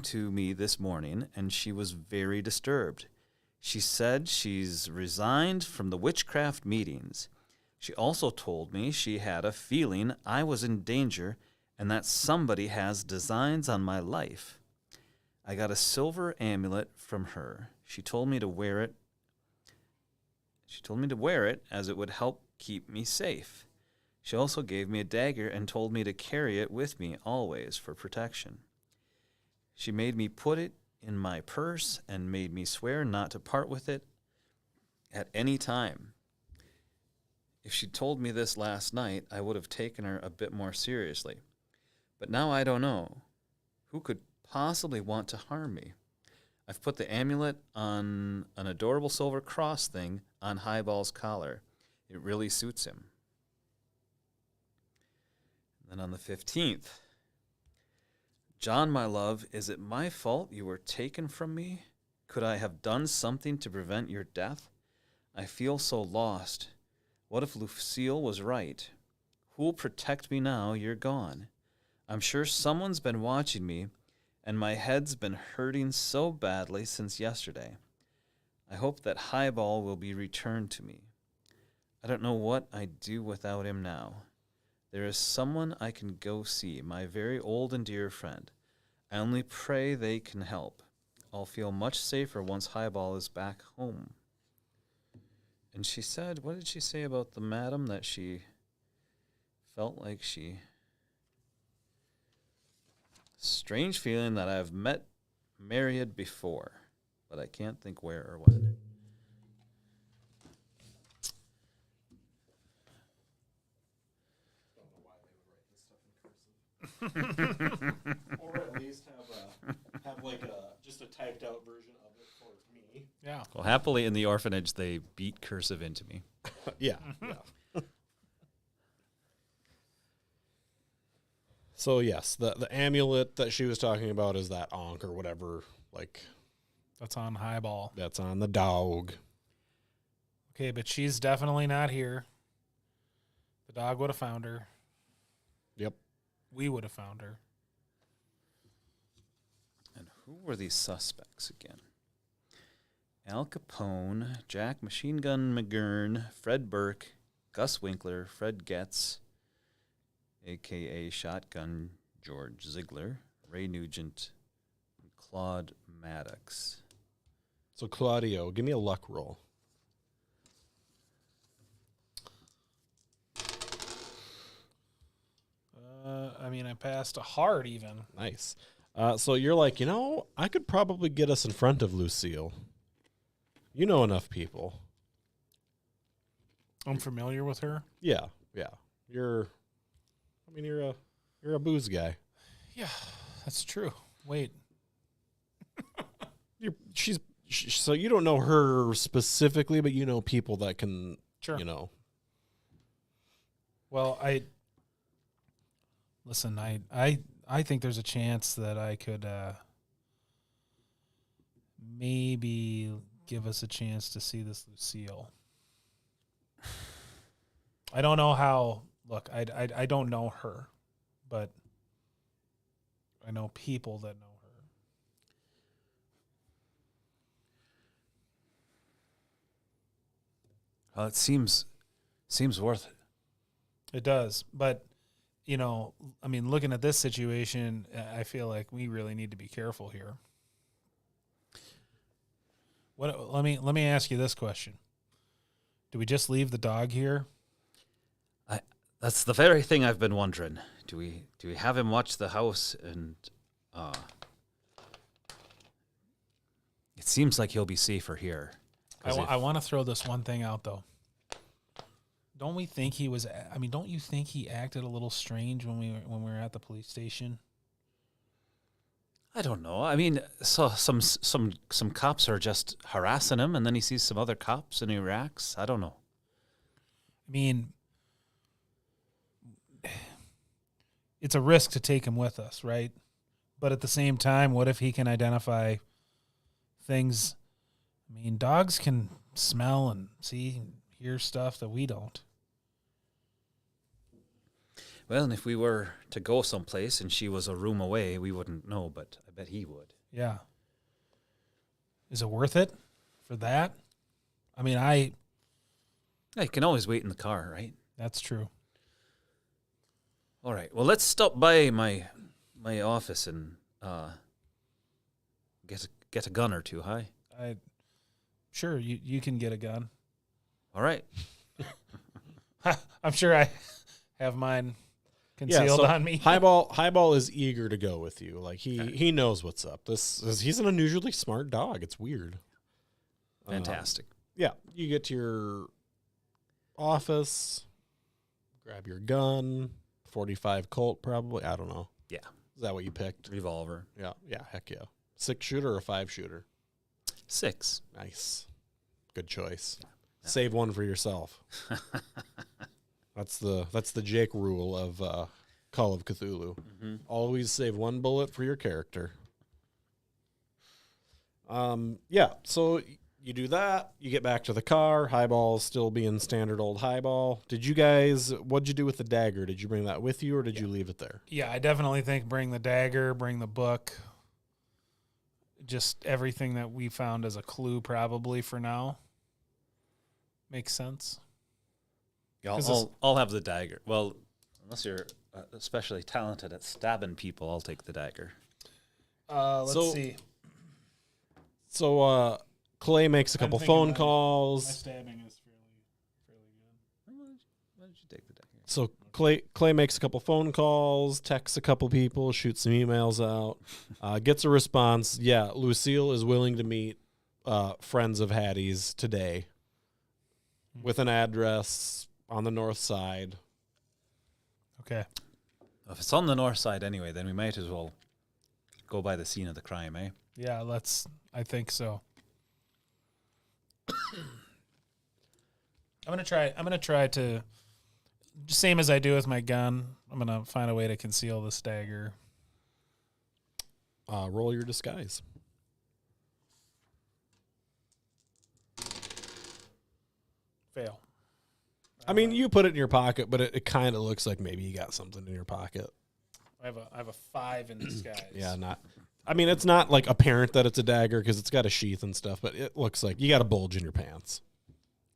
to me this morning, and she was very disturbed. She said she's resigned from the witchcraft meetings. She also told me she had a feeling I was in danger and that somebody has designs on my life. I got a silver amulet from her. She told me to wear it. As it would help keep me safe. She also gave me a dagger and told me to carry it with me always for protection. She made me put it in my purse and made me swear not to part with it at any time. If she'd told me this last night, I would have taken her a bit more seriously. But now I don't know. Who could possibly want to harm me? I've put the amulet on an adorable silver cross thing on Highball's collar. It really suits him. And then on the 15th, John, my love, is it my fault you were taken from me? Could I have done something to prevent your death? I feel so lost. What if Lucille was right? Who'll protect me now you're gone? I'm sure someone's been watching me, and my head's been hurting so badly since yesterday. I hope that Highball will be returned to me. I don't know what I'd do without him now. There is someone I can go see, my very old and dear friend. I only pray they can help. I'll feel much safer once Highball is back home. And she said, what did she say about the madam that she felt like she... Strange feeling that I've met Myriad before, but I can't think where or when. Or at least have like just a typed out version of it for me. Yeah. Well, happily in the orphanage, they beat cursive into me. Yeah. So yes, the amulet that she was talking about is that Ankh or whatever, like That's on Highball. that's on the dog. Okay, but she's definitely not here. The dog would have found her. Yep. We would have found her. And who were these suspects again? Al Capone, Jack Machine Gun McGurn, Fred Burke, Gus Winkler, Fred Getz, a.k.a. Shotgun George Ziegler, Ray Nugent, and Claude Maddox. So Claudio, give me a luck roll. I passed a hard even. Nice. So you're like, I could probably get us in front of Lucille. You know enough people. I'm familiar with her. Yeah. You're a booze guy. Yeah, that's true. Wait. So you don't know her specifically, but you know people that can, Sure. you know. Well, Listen, I think there's a chance that I could maybe give us a chance to see this Lucille. I don't know how. Look, I don't know her, but I know people that know her. Well, it seems worth it. It does, but you know, I mean, looking at this situation, I feel like we really need to be careful here. Let me ask you this question: do we just leave the dog here? That's the very thing I've been wondering. Do we have him watch the house? And it seems like he'll be safer here. I want to throw this one thing out though. Don't we think he was? I mean, don't you think he acted a little strange when we were at the police station? I don't know. I mean, so some cops are just harassing him, and then he sees some other cops and he reacts. I don't know. I mean, it's a risk to take him with us, right? But at the same time, what if he can identify things? I mean, dogs can smell and see and hear stuff that we don't. Well, and if we were to go someplace and she was a room away, we wouldn't know, but I bet he would. Yeah. Is it worth it for that? I mean, Yeah, you can always wait in the car, right? that's true. All right. Well, let's stop by my office and get a gun or two, huh? Sure, you can get a gun. All right. I'm sure I have mine concealed on me. Highball is eager to go with you. Like he knows what's up. He's an unusually smart dog. It's weird. Fantastic. Yeah, you get to your office, grab your gun, 45 Colt probably. I don't know. Yeah. Is that what you picked? Revolver. Yeah, heck yeah. 6-shooter or 5-shooter? 6. Nice. Good choice. Yeah. Save one for yourself. That's the Jake rule of Call of Cthulhu. Mm-hmm. Always save one bullet for your character. Yeah, so you do that. You get back to the car. Highball still being standard old Highball. What'd you do with the dagger? Did you bring that with you or did you leave it there? Yeah, I definitely think bring the dagger, bring the book. Just everything that we found as a clue probably for now. Makes sense. Yeah, I'll have the dagger. Well, unless you're especially talented at stabbing people, I'll take the dagger. Let's see. So Clay makes a couple phone calls. My stabbing is fairly good. Why don't you take the dagger? So Clay makes a couple phone calls, texts a couple people, shoots some emails out, gets a response. Yeah, Lucille is willing to meet friends of Hattie's today with an address on the north side. Okay. If it's on the north side anyway, then we might as well go by the scene of the crime, eh? Yeah, I think so. I'm gonna try to, same as I do with my gun, I'm gonna find a way to conceal this dagger. Roll your disguise. Fail. I mean, you put it in your pocket, but it kind of looks like maybe you got something in your pocket. I have a 5 in disguise. Yeah, it's not like apparent that it's a dagger because it's got a sheath and stuff, but it looks like you got a bulge in your pants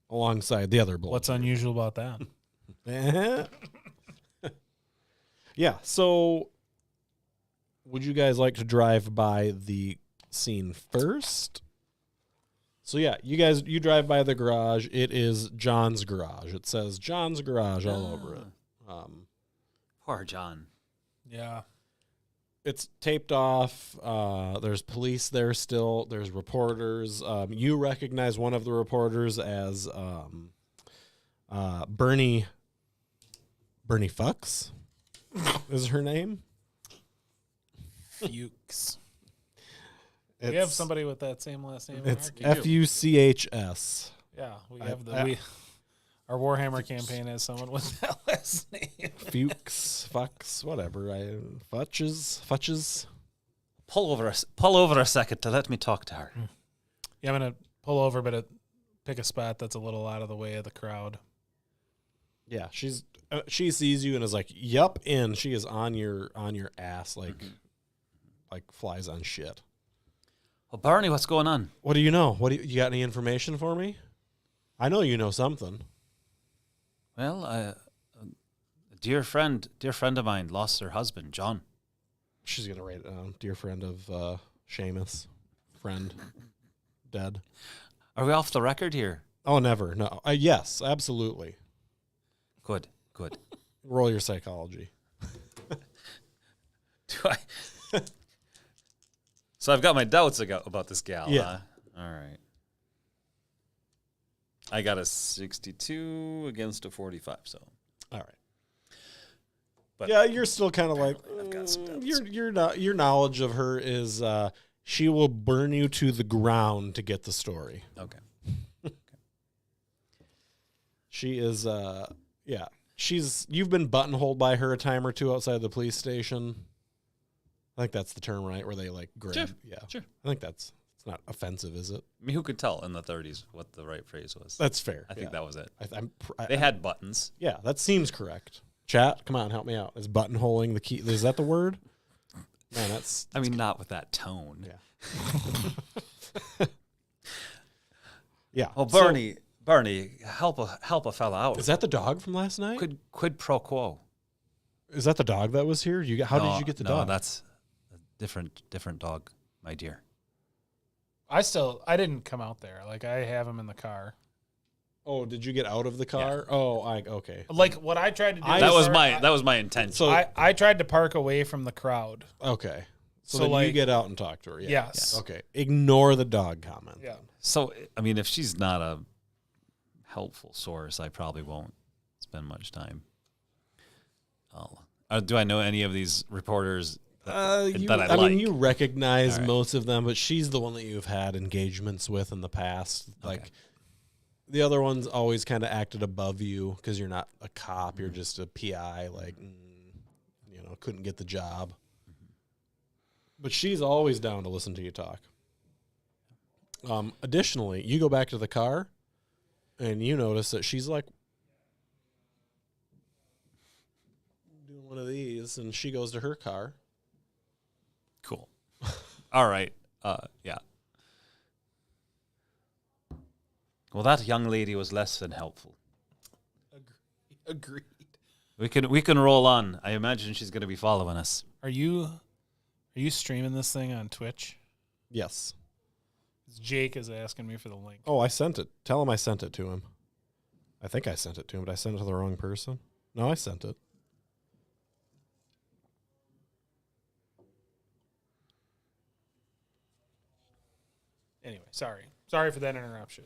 alongside the other bulge. What's unusual about that? Yeah, so would you guys like to drive by the scene first? So yeah, you drive by the garage. It is John's garage. It says John's garage all over it. Poor John. Yeah. It's taped off. There's police there still. There's reporters. You recognize one of the reporters as Bernie Fuchs is her name. Fuchs. We have somebody with that same last name. It's Fuchs. Yeah, we have Our Warhammer campaign has someone with that last name. Fuchs, Fox, whatever. Futches. Pull over a second to let me talk to her. Yeah, I'm gonna pull over, but pick a spot that's a little out of the way of the crowd. Yeah, she sees you and is like, "Yup," and she is on your ass like flies on shit. Well, Barney, what's going on? What do you know? You got any information for me? I know you know something. Well, a dear friend of mine lost her husband, John. She's gonna write it down. Dear friend of Seamus, friend, dead. Are we off the record here? Oh, never. No. Yes, absolutely. Good. Roll your psychology. Do I? So I've got my doubts about this gal. Yeah. All right. I got a 62 against a 45. So. All right. But yeah, you're still kind of like I've got some doubts. your knowledge of her is she will burn you to the ground to get the story. Okay. She is you've been buttonholed by her a time or two outside the police station. I think that's the term, right? Where they like grab. Sure. Yeah. Sure. I think it's not offensive, is it? I mean, who could tell in the 30s what the right phrase was? That's fair. I think that was it. I They had buttons. yeah, that seems correct. Chat, come on, help me out. Is buttonholing the key? Is that the word? Man, that's. I mean, not with that tone. Yeah. Yeah. Well, So, Barney, help a fella out. is that the dog from last night? Quid pro quo. Is that the dog that was here? How did you get the no, dog? that's a different dog, my dear. I didn't come out there. Like, I have him in the car. Oh, did you get out of the car? Yeah. Oh, okay. Like, what I tried to do. That was my intention. So I tried to park away from the crowd. okay. So So, then you like- get out and talk to her. Yeah. Yes. Okay. Ignore the dog comment. Yeah. So, I mean, if she's not a helpful source, I probably won't spend much time. Do I know any of these reporters that I like? mean, you recognize All right. most of them, but she's the one that you've had engagements with in the past. Like, Okay. the other ones always kind of acted above you because you're not a cop. You're just a PI, like, couldn't get the job. But she's always down to listen to you talk. Additionally, you go back to the car, and you notice that she's like doing one of these, and she goes to her car. Cool. All right. Yeah. Well, that young lady was less than helpful. Agreed. We can roll on. I imagine she's going to be following us. Are you streaming this thing on Twitch? Yes. Jake is asking me for the link. Oh, I sent it. Tell him I sent it to him. I think I sent it to him, but I sent it to the wrong person. No, I sent it. Anyway, sorry for that interruption.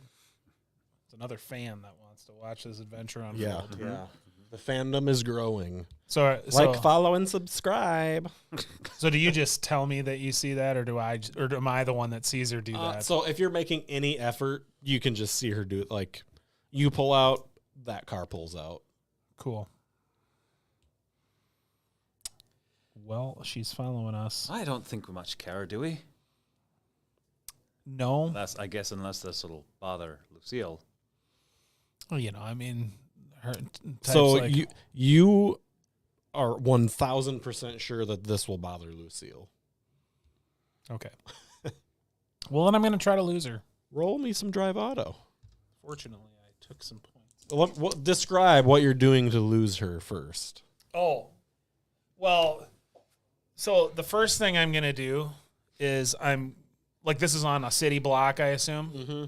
It's another fan that wants to watch this adventure unfold. Yeah. The fandom is growing. So Follow, and subscribe. So do you just tell me that you see that, or am I the one that sees her do that? So if you're making any effort, you can just see her do it. Like, you pull out, that car pulls out. Cool. Well, she's following us. I don't think we much care, do we? No. Unless this will bother Lucille. Well, I mean, her. So you are 1,000% sure that this will bother Lucille. Okay. Well, then I'm going to try to lose her. Roll me some drive auto. Fortunately, I took some points. Describe what you're doing to lose her first. Oh, well, so the first thing I'm going to do is this is on a city block, I assume. Mm-hmm.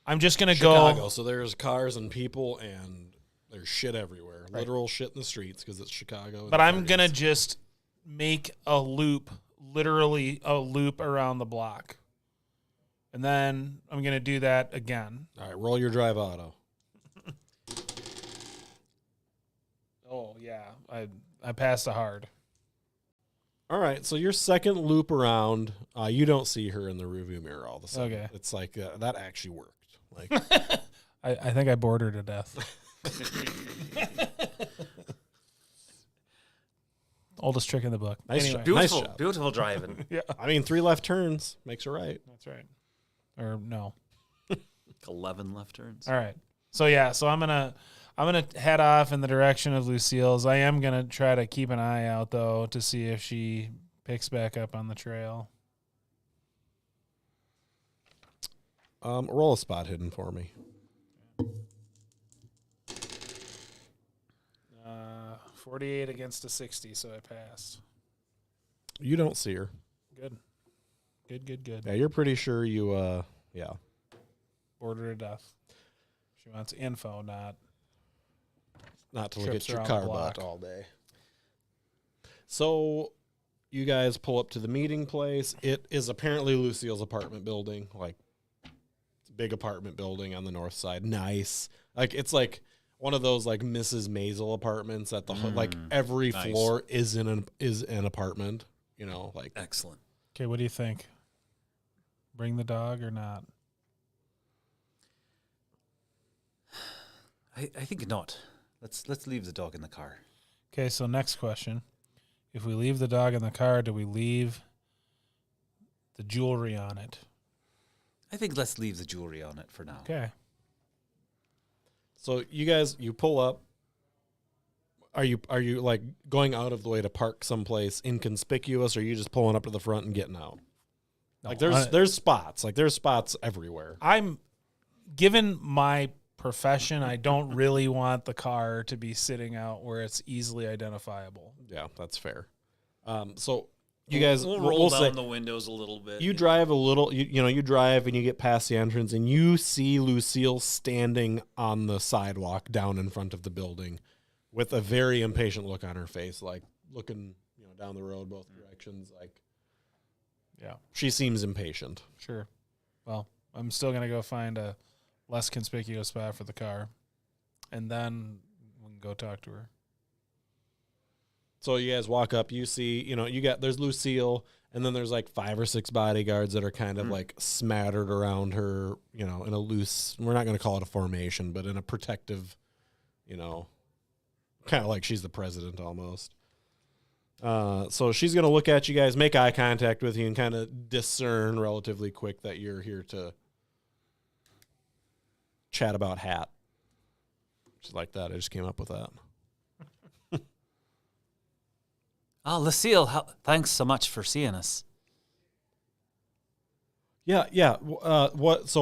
I'm just going to Chicago, go. so there's cars and people, and there's shit everywhere. Right. Literal shit in the streets because it's Chicago. But I'm going to just make a loop, literally a loop around the block. And then I'm going to do that again. All right, roll your drive auto. Oh, yeah. I passed a hard. All right, so your second loop around, you don't see her in the rearview mirror all of a sudden. Okay. It's like that actually worked. Like, I think I bored her to death. Oldest trick in the book. Nice Anyway, job. Nice Beautiful, job. beautiful driving. Yeah, I mean, 3 left turns makes it right. that's right. Or no. 11 left turns. All right. So yeah, so I'm gonna head off in the direction of Lucille's. I am gonna try to keep an eye out though to see if she picks back up on the trail. Roll a spot hidden for me. 48 against a 60, so I passed. You don't see her. Good. Yeah, you're pretty sure you, yeah. Bored her to death. She wants info, Not to look trips at your around the car block. butt all day. So you guys pull up to the meeting place. It is apparently Lucille's apartment building. Like, it's a big apartment building on the north side. Nice. Like, it's like one of those like Mrs. Maisel apartments at the like every Nice. floor is an apartment. You know, like Excellent. Okay, what do you think? Bring the dog or not? I think not. Let's leave the dog in the car. Okay, so next question. If we leave the dog in the car, do we leave the jewelry on it? I think let's leave the jewelry on it for now. Okay. So you guys, you pull up. Are you like going out of the way to park someplace inconspicuous, or are you just pulling up to the front and getting out? No, Like there's spots. Like there's spots everywhere. I'm given my profession, I don't really want the car to be sitting out where it's easily identifiable. Yeah, that's fair. So you guys, we'll we'll roll say down the windows a little bit. you drive a little. You drive and you get past the entrance, and you see Lucille standing on the sidewalk down in front of the building, with a very impatient look on her face, like looking down the road both directions. Like, Yeah, she seems impatient. sure. Well, I'm still going to go find a less conspicuous spot for the car, and then we can go talk to her. So you guys walk up, you see, there's Lucille, and then there's like 5 or 6 bodyguards that are kind of like smattered around her, in a loose, we're not going to call it a formation, but in a protective, kind of like she's the president almost. So she's going to look at you guys, make eye contact with you, and kind of discern relatively quick that you're here to chat about Hat. She's like that. I just came up with that. Lucille, thanks so much for seeing us. Yeah. What's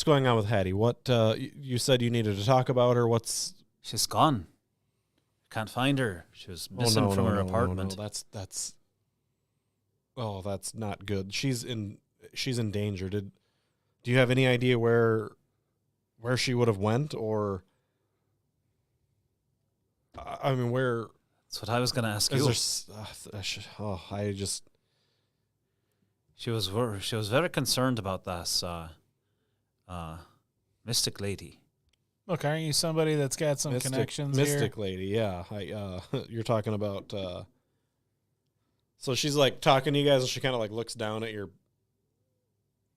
going on with Hattie? What you said you needed to talk about her? What's She's gone. Can't find her. She was missing from her apartment. No, that's not good. She's in danger. Do you have any idea where she would have went, or I mean, where? That's what I was going to ask you. She was very concerned about this mystic lady. Look, aren't you somebody that's got some connections Mystic here? lady, yeah. You're talking about. So she's like talking to you guys, and she kind of like looks down at your,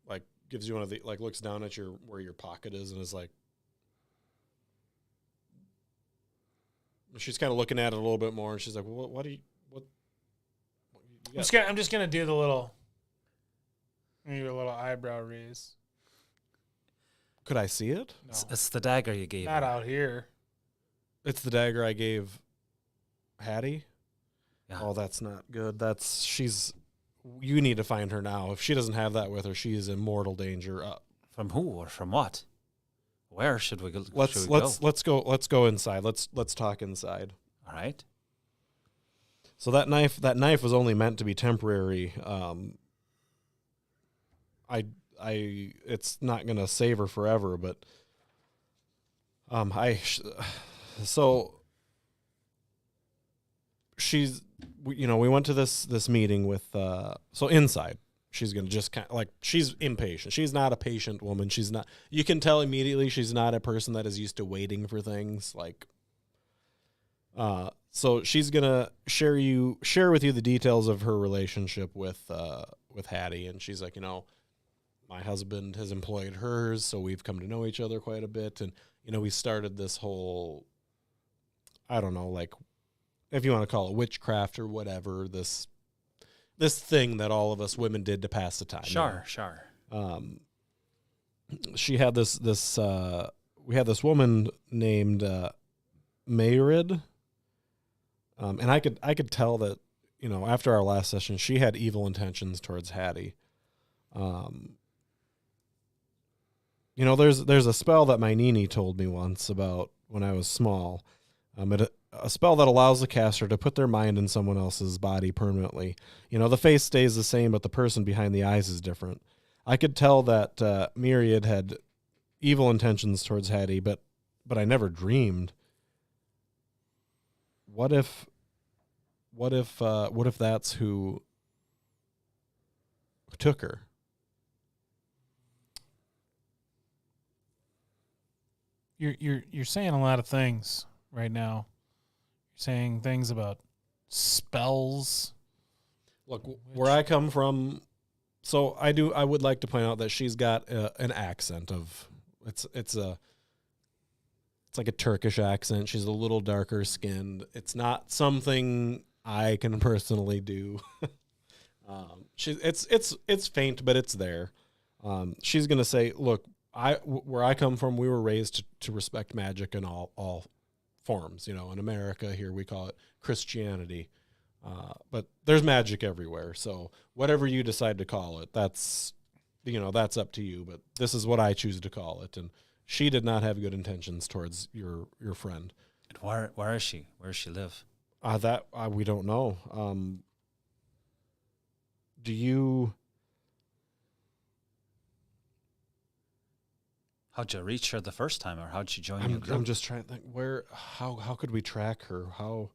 like gives you one of the like looks down at your where your pocket is, and is like. She's kind of looking at it a little bit more, and she's like, "Well, what do you got?" I'm just gonna do the little eyebrow raise. Could I see it? No, It's the dagger you gave not her. out here. It's the dagger I gave Hattie. Yeah. Oh, that's not good. You need to find her now. If she doesn't have that with her, she is in mortal danger. From who or from what? Where should we go? Let's go inside. Let's talk inside. All right. So that knife was only meant to be temporary. It's not gonna save her forever, but so she's, we went to this meeting with so inside. She's going to just kind of like, she's impatient. She's not a patient woman. She's not, you can tell immediately she's not a person that is used to waiting for things like, so she's going to share with you the details of her relationship with Hattie. And she's like, my husband has employed hers, so we've come to know each other quite a bit. And, we started this whole, I don't know, like, if you want to call it witchcraft or whatever, this thing that all of us women did to pass the time. Sure. She had we had this woman named Mayrid, and I could tell that, after our last session, she had evil intentions towards Hattie. There's a spell that my Nini told me once about when I was small. A spell that allows the caster to put their mind in someone else's body permanently. The face stays the same, but the person behind the eyes is different. I could tell that Myriad had evil intentions towards Hattie, but I never dreamed. What if that's who took her? You're saying a lot of things right now. You're saying things about spells. Look, where I come from, so I would like to point out that she's got an accent of it's like a Turkish accent. She's a little darker skinned. It's not something I can personally do. It's faint, but it's there. She's gonna say, look, where I come from, we were raised to respect magic in all forms. In America here we call it Christianity, but there's magic everywhere. So whatever you decide to call it, that's up to you. But this is what I choose to call it. And she did not have good intentions towards your friend. And where is she? Where does she live? We don't know. Do you? How'd you reach her the first time, or how'd she join your group? I'm just trying to think how could we track her? I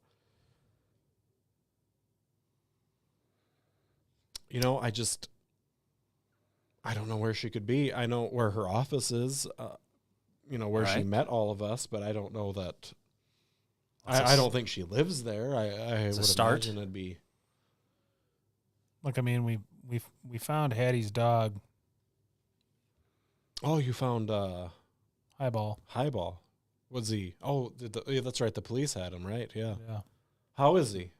don't know where she could be. I know where her office is, where she met all of us, but I don't know that. I don't think she lives there. I would imagine it'd be. Look, I mean, we found Hattie's dog. Oh, you found Highball. Highball. Was he? Oh, yeah, that's right. The police had him, right? Yeah. Yeah. How is he?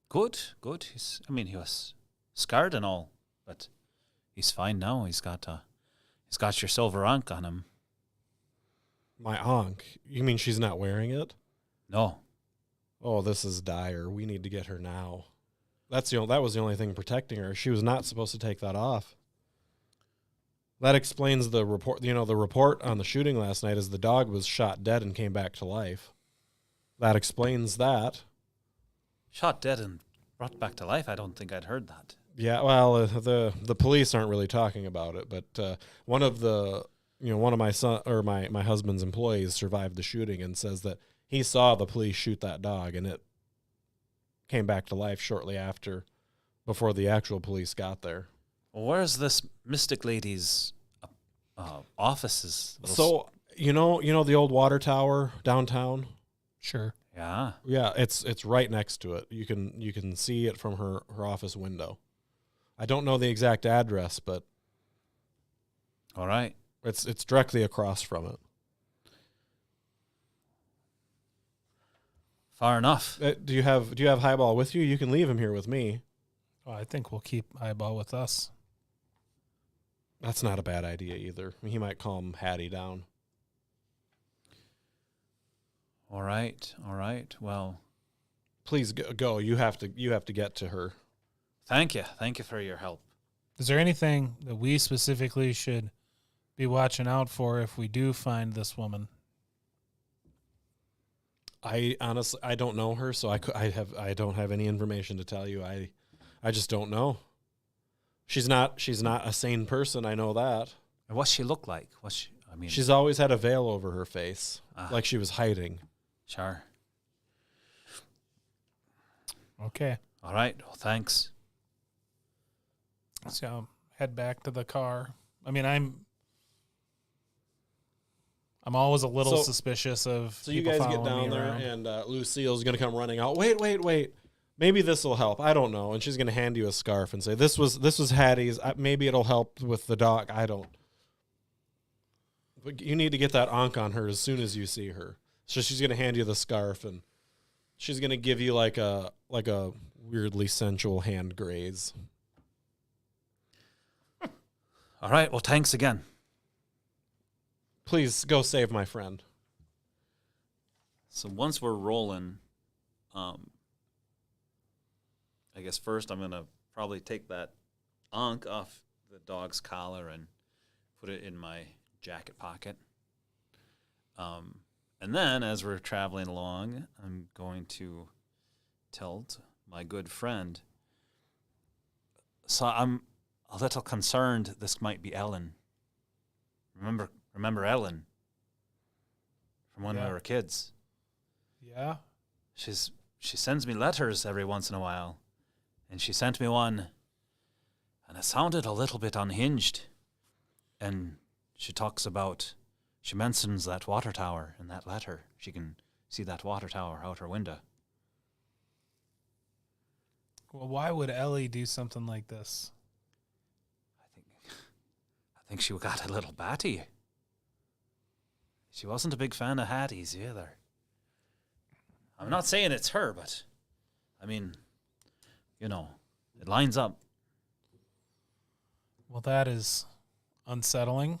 Good. He was scarred and all, but he's fine now. He's got your silver ankh on him. My ankh? You mean she's not wearing it? No. Oh, this is dire. We need to get her now. That was the only thing protecting her. She was not supposed to take that off. That explains the report. The report on the shooting last night is the dog was shot dead and came back to life. That explains that. Shot dead and brought back to life? I don't think I'd heard that. Yeah, well, the police aren't really talking about it, but one of my husband's employees survived the shooting and says that he saw the police shoot that dog and it came back to life shortly after, before the actual police got there. Well, where's this mystic lady's offices? So you know the old water tower downtown? Sure. Yeah. Yeah, it's right next to it. You can see it from her office window. I don't know the exact address, but all right, it's directly across from it. Far enough. Do you have Highball with you? You can leave him here with me. Oh, I think we'll keep Highball with us. That's not a bad idea either. He might calm Hattie down. All right. Well, please go. You have to get to her. Thank you for your help. Is there anything that we specifically should be watching out for if we do find this woman? I honestly don't know her, so I don't have any information to tell you. I just don't know. She's not a sane person. I know that. And what's she look like? She's always had a veil over her face, like she was hiding. Sure. Okay. All right. Well, thanks. So head back to the car. I mean, I'm always a little suspicious of. So you guys get down there, and Lucille's going to come running out. Wait. maybe this will help. I don't know. And she's going to hand you a scarf and say, this was Hattie's. Maybe it'll help with the dog. I don't. But you need to get that onk on her as soon as you see her. So she's going to hand you the scarf, and she's going to give you like a weirdly sensual hand graze. All right. Well, thanks again. Please go save my friend. So once we're rolling, I guess first I'm going to probably take that onk off the dog's collar and put it in my jacket pocket. And then as we're traveling along, I'm going to tell my good friend. So I'm a little concerned this might be Ellen. Remember Ellen from when we were kids? Yeah. She sends me letters every once in a while, and she sent me one, and it sounded a little bit unhinged. And she mentions that water tower in that letter. She can see that water tower out her window. Well, why would Ellie do something like this? I think she got a little batty. She wasn't a big fan of Hattie's either. I'm not saying it's her, but I mean, it lines up. Well, that is unsettling.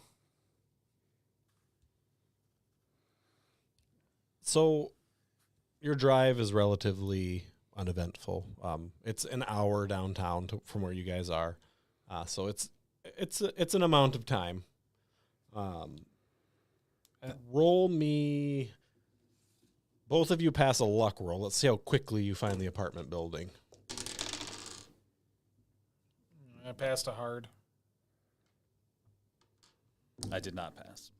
So your drive is relatively uneventful. It's an hour downtown from where you guys are. So it's an amount of time. Roll me. Both of you pass a luck roll. Let's see how quickly you find the apartment building. I passed a hard. I did not pass.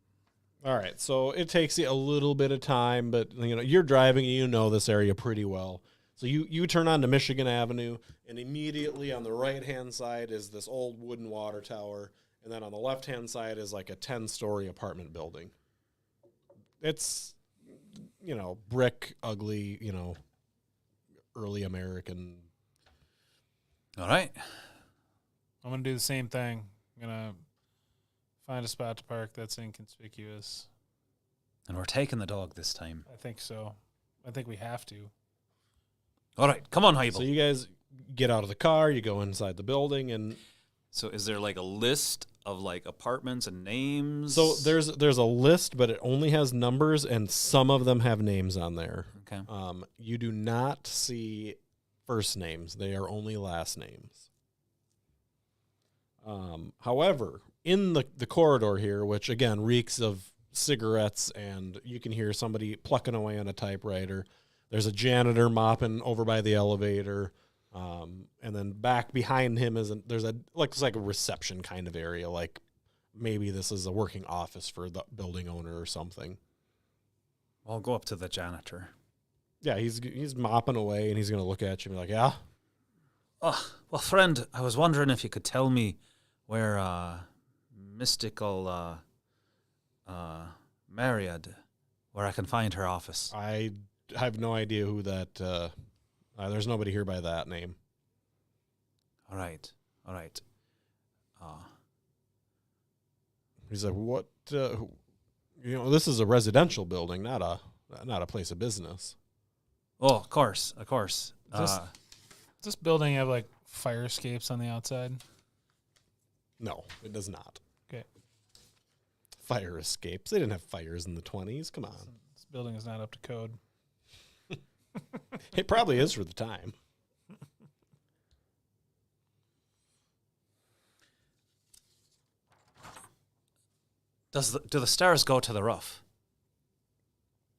All right, so it takes you a little bit of time, but you're driving and you know this area pretty well. So you turn onto Michigan Avenue, and immediately on the right-hand side is this old wooden water tower, and then on the left-hand side is like a 10-story apartment building. It's, brick, ugly, early American. All right. I'm going to do the same thing. I'm going to find a spot to park that's inconspicuous. And we're taking the dog this time. I think so. I think we have to. All right. Come on, Heibel. So you guys get out of the car, you go inside the building, and... So is there like a list of like apartments and names? So there's a list, but it only has numbers, and some of them have names on there. Okay. You do not see first names. They are only last names. However, in the corridor here, which again reeks of cigarettes, and you can hear somebody plucking away on a typewriter. There's a janitor mopping over by the elevator. And then back behind him looks like a reception kind of area. Like maybe this is a working office for the building owner or something. I'll go up to the janitor. Yeah, he's mopping away, and he's going to look at you and be like, yeah? Oh, well, friend, I was wondering if you could tell me where mystical Mariad, where I can find her office. I have no idea who that... there's nobody here by that name. All right. He's like, what? This is a residential building, not a place of business. Oh, of course. Does this building have like fire escapes on the outside? No, it does not. Okay. Fire escapes. They didn't have fires in the 1920s. Come on. This building is not up to code. It probably is for the time. Do the stairs go to the roof?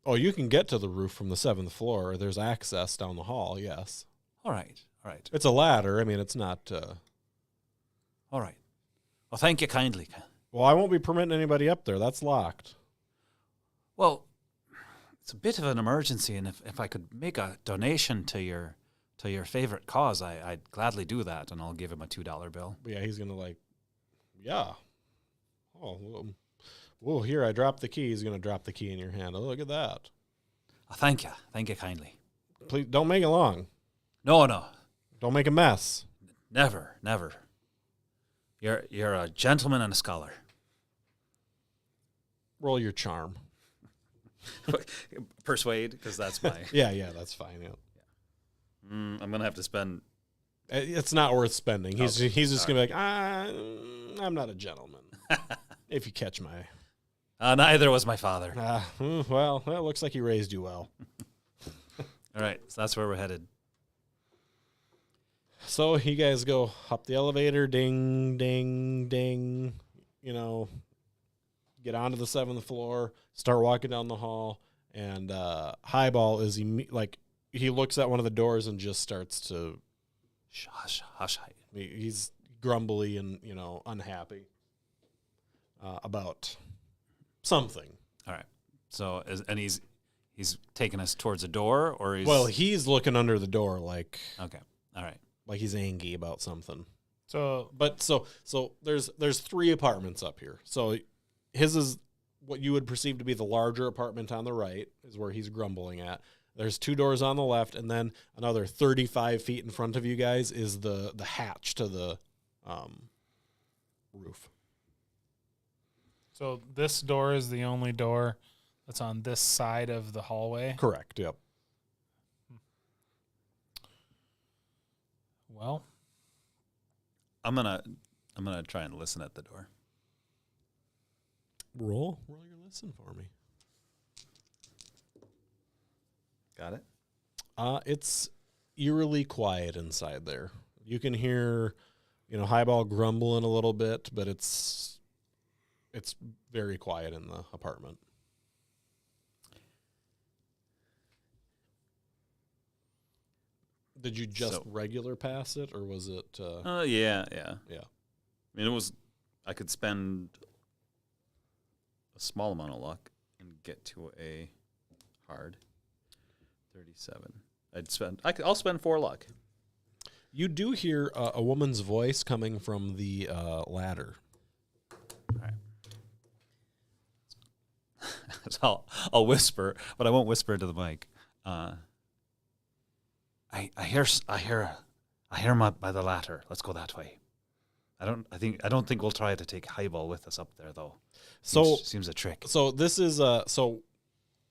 Oh, you can get to the roof from the 7th floor. There's access down the hall, yes. All right. It's a ladder. I mean, it's not... All right. Well, thank you kindly. Well, I won't be permitting anybody up there. That's locked. Well, it's a bit of an emergency, and if I could make a donation to your favorite cause, I'd gladly do that, and I'll give him a $2 bill. But yeah, he's going to yeah. Oh, whoa, here, I dropped the key. He's going to drop the key in your hand. Oh, look at that. Oh, thank you. Thank you kindly. Please, don't make it long. No. Don't make a mess. Never. You're a gentleman and a scholar. Roll your charm. Persuade, because that's my... Yeah, that's fine. Yeah. I'm going to have to spend... It's not worth spending. He's just going to be like, I'm not a gentleman. If you catch my... neither was my father. Well, it looks like he raised you well. All right, so that's where we're headed. So you guys go up the elevator, ding, ding, ding, get onto the 7th floor, start walking down the hall, and Highball is, he looks at one of the doors and just starts to... Hush. He's grumbly and, unhappy about something. All right. So, he's taking us towards a door, or he's... Well, he's looking under the door like... Okay. All right. Like he's angry about something. So there's 3 apartments up here. So his is what you would perceive to be the larger apartment on the right is where he's grumbling at. There's 2 doors on the left, and then another 35 feet in front of you guys is the hatch to the roof. So this door is the only door that's on this side of the hallway? Correct, yep. Well, I'm gonna try and listen at the door. Roll your listen for me. Got it? It's eerily quiet inside there. You can hear, Highball grumbling a little bit, but it's very quiet in the apartment. Did you just regular pass it, or was it? Yeah. Yeah. I mean, I could spend a small amount of luck and get to a hard 37. I'll spend 4 luck. You do hear a woman's voice coming from the ladder. All right. So I'll whisper, but I won't whisper into the mic. I hear him up by the ladder. Let's go that way. I don't think we'll try to take Highball with us up there though. Seems a trick. So this is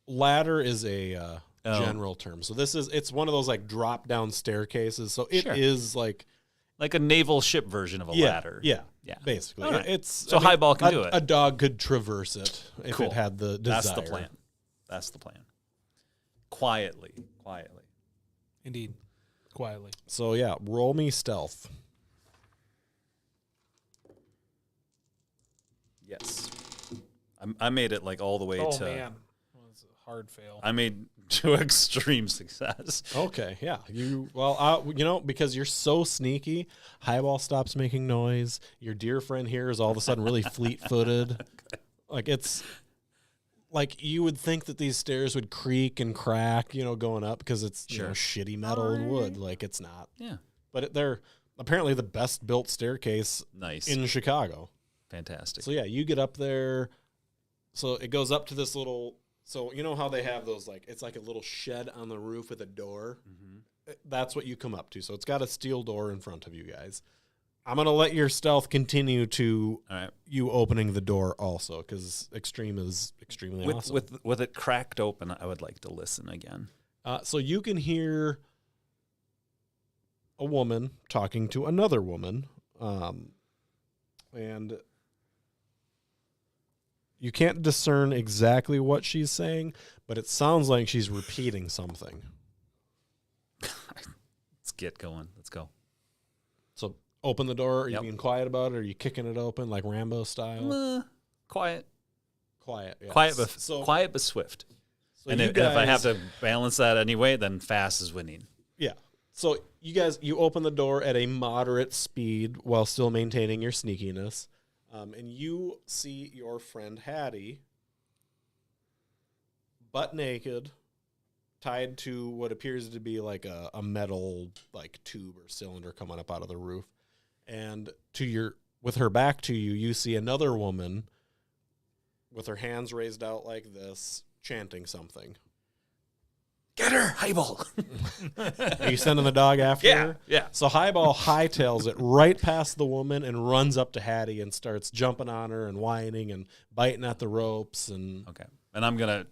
ladder is a general term. So it's one of those like drop down staircases. So it is like a naval ship version of a ladder. Yeah. Basically. Right. It's Highball can do it. A dog could traverse it if it had the desire. That's the plan. Quietly. indeed, quietly. So yeah, roll me stealth. Yes. I made it like all the way to... Oh, man. Well, it's a hard fail. I made to extreme success. Okay, yeah. Because you're so sneaky, Highball stops making noise. Your dear friend here is all of a sudden really fleet-footed. Okay. Like, it's... Like, you would think that these stairs would creak and crack, going up because it's shitty metal and wood. Like, it's not. Yeah. But they're apparently the best-built staircase in Chicago. Fantastic. So, yeah, you get up there. So it goes up to this little... So you know how they have those, like, it's like a little shed on the roof with a door? Mm-hmm. That's what you come up to. So it's got a steel door in front of you guys. I'm going to let your stealth continue to you opening the door also, because extreme is extremely awesome. With it cracked open, I would like to listen again. So you can hear a woman talking to another woman, and you can't discern exactly what she's saying, but it sounds like she's repeating something. Let's get going. Let's go. So open the door. Are you being quiet about it? Or are you kicking it open like Rambo style? Quiet. Quiet. Yes. Quiet but swift. So and if I have to balance that anyway, then fast is winning. Yeah. So you open the door at a moderate speed while still maintaining your sneakiness. And you see your friend Hattie butt naked, tied to what appears to be like a metal like tube or cylinder coming up out of the roof. And with her back to you, you see another woman with her hands raised out like this, chanting something. Get her, Highball. Are you sending the dog after her? Yeah. So Highball hightails it right past the woman and runs up to Hattie and starts jumping on her and whining and biting at the ropes and. Okay. And I'm gonna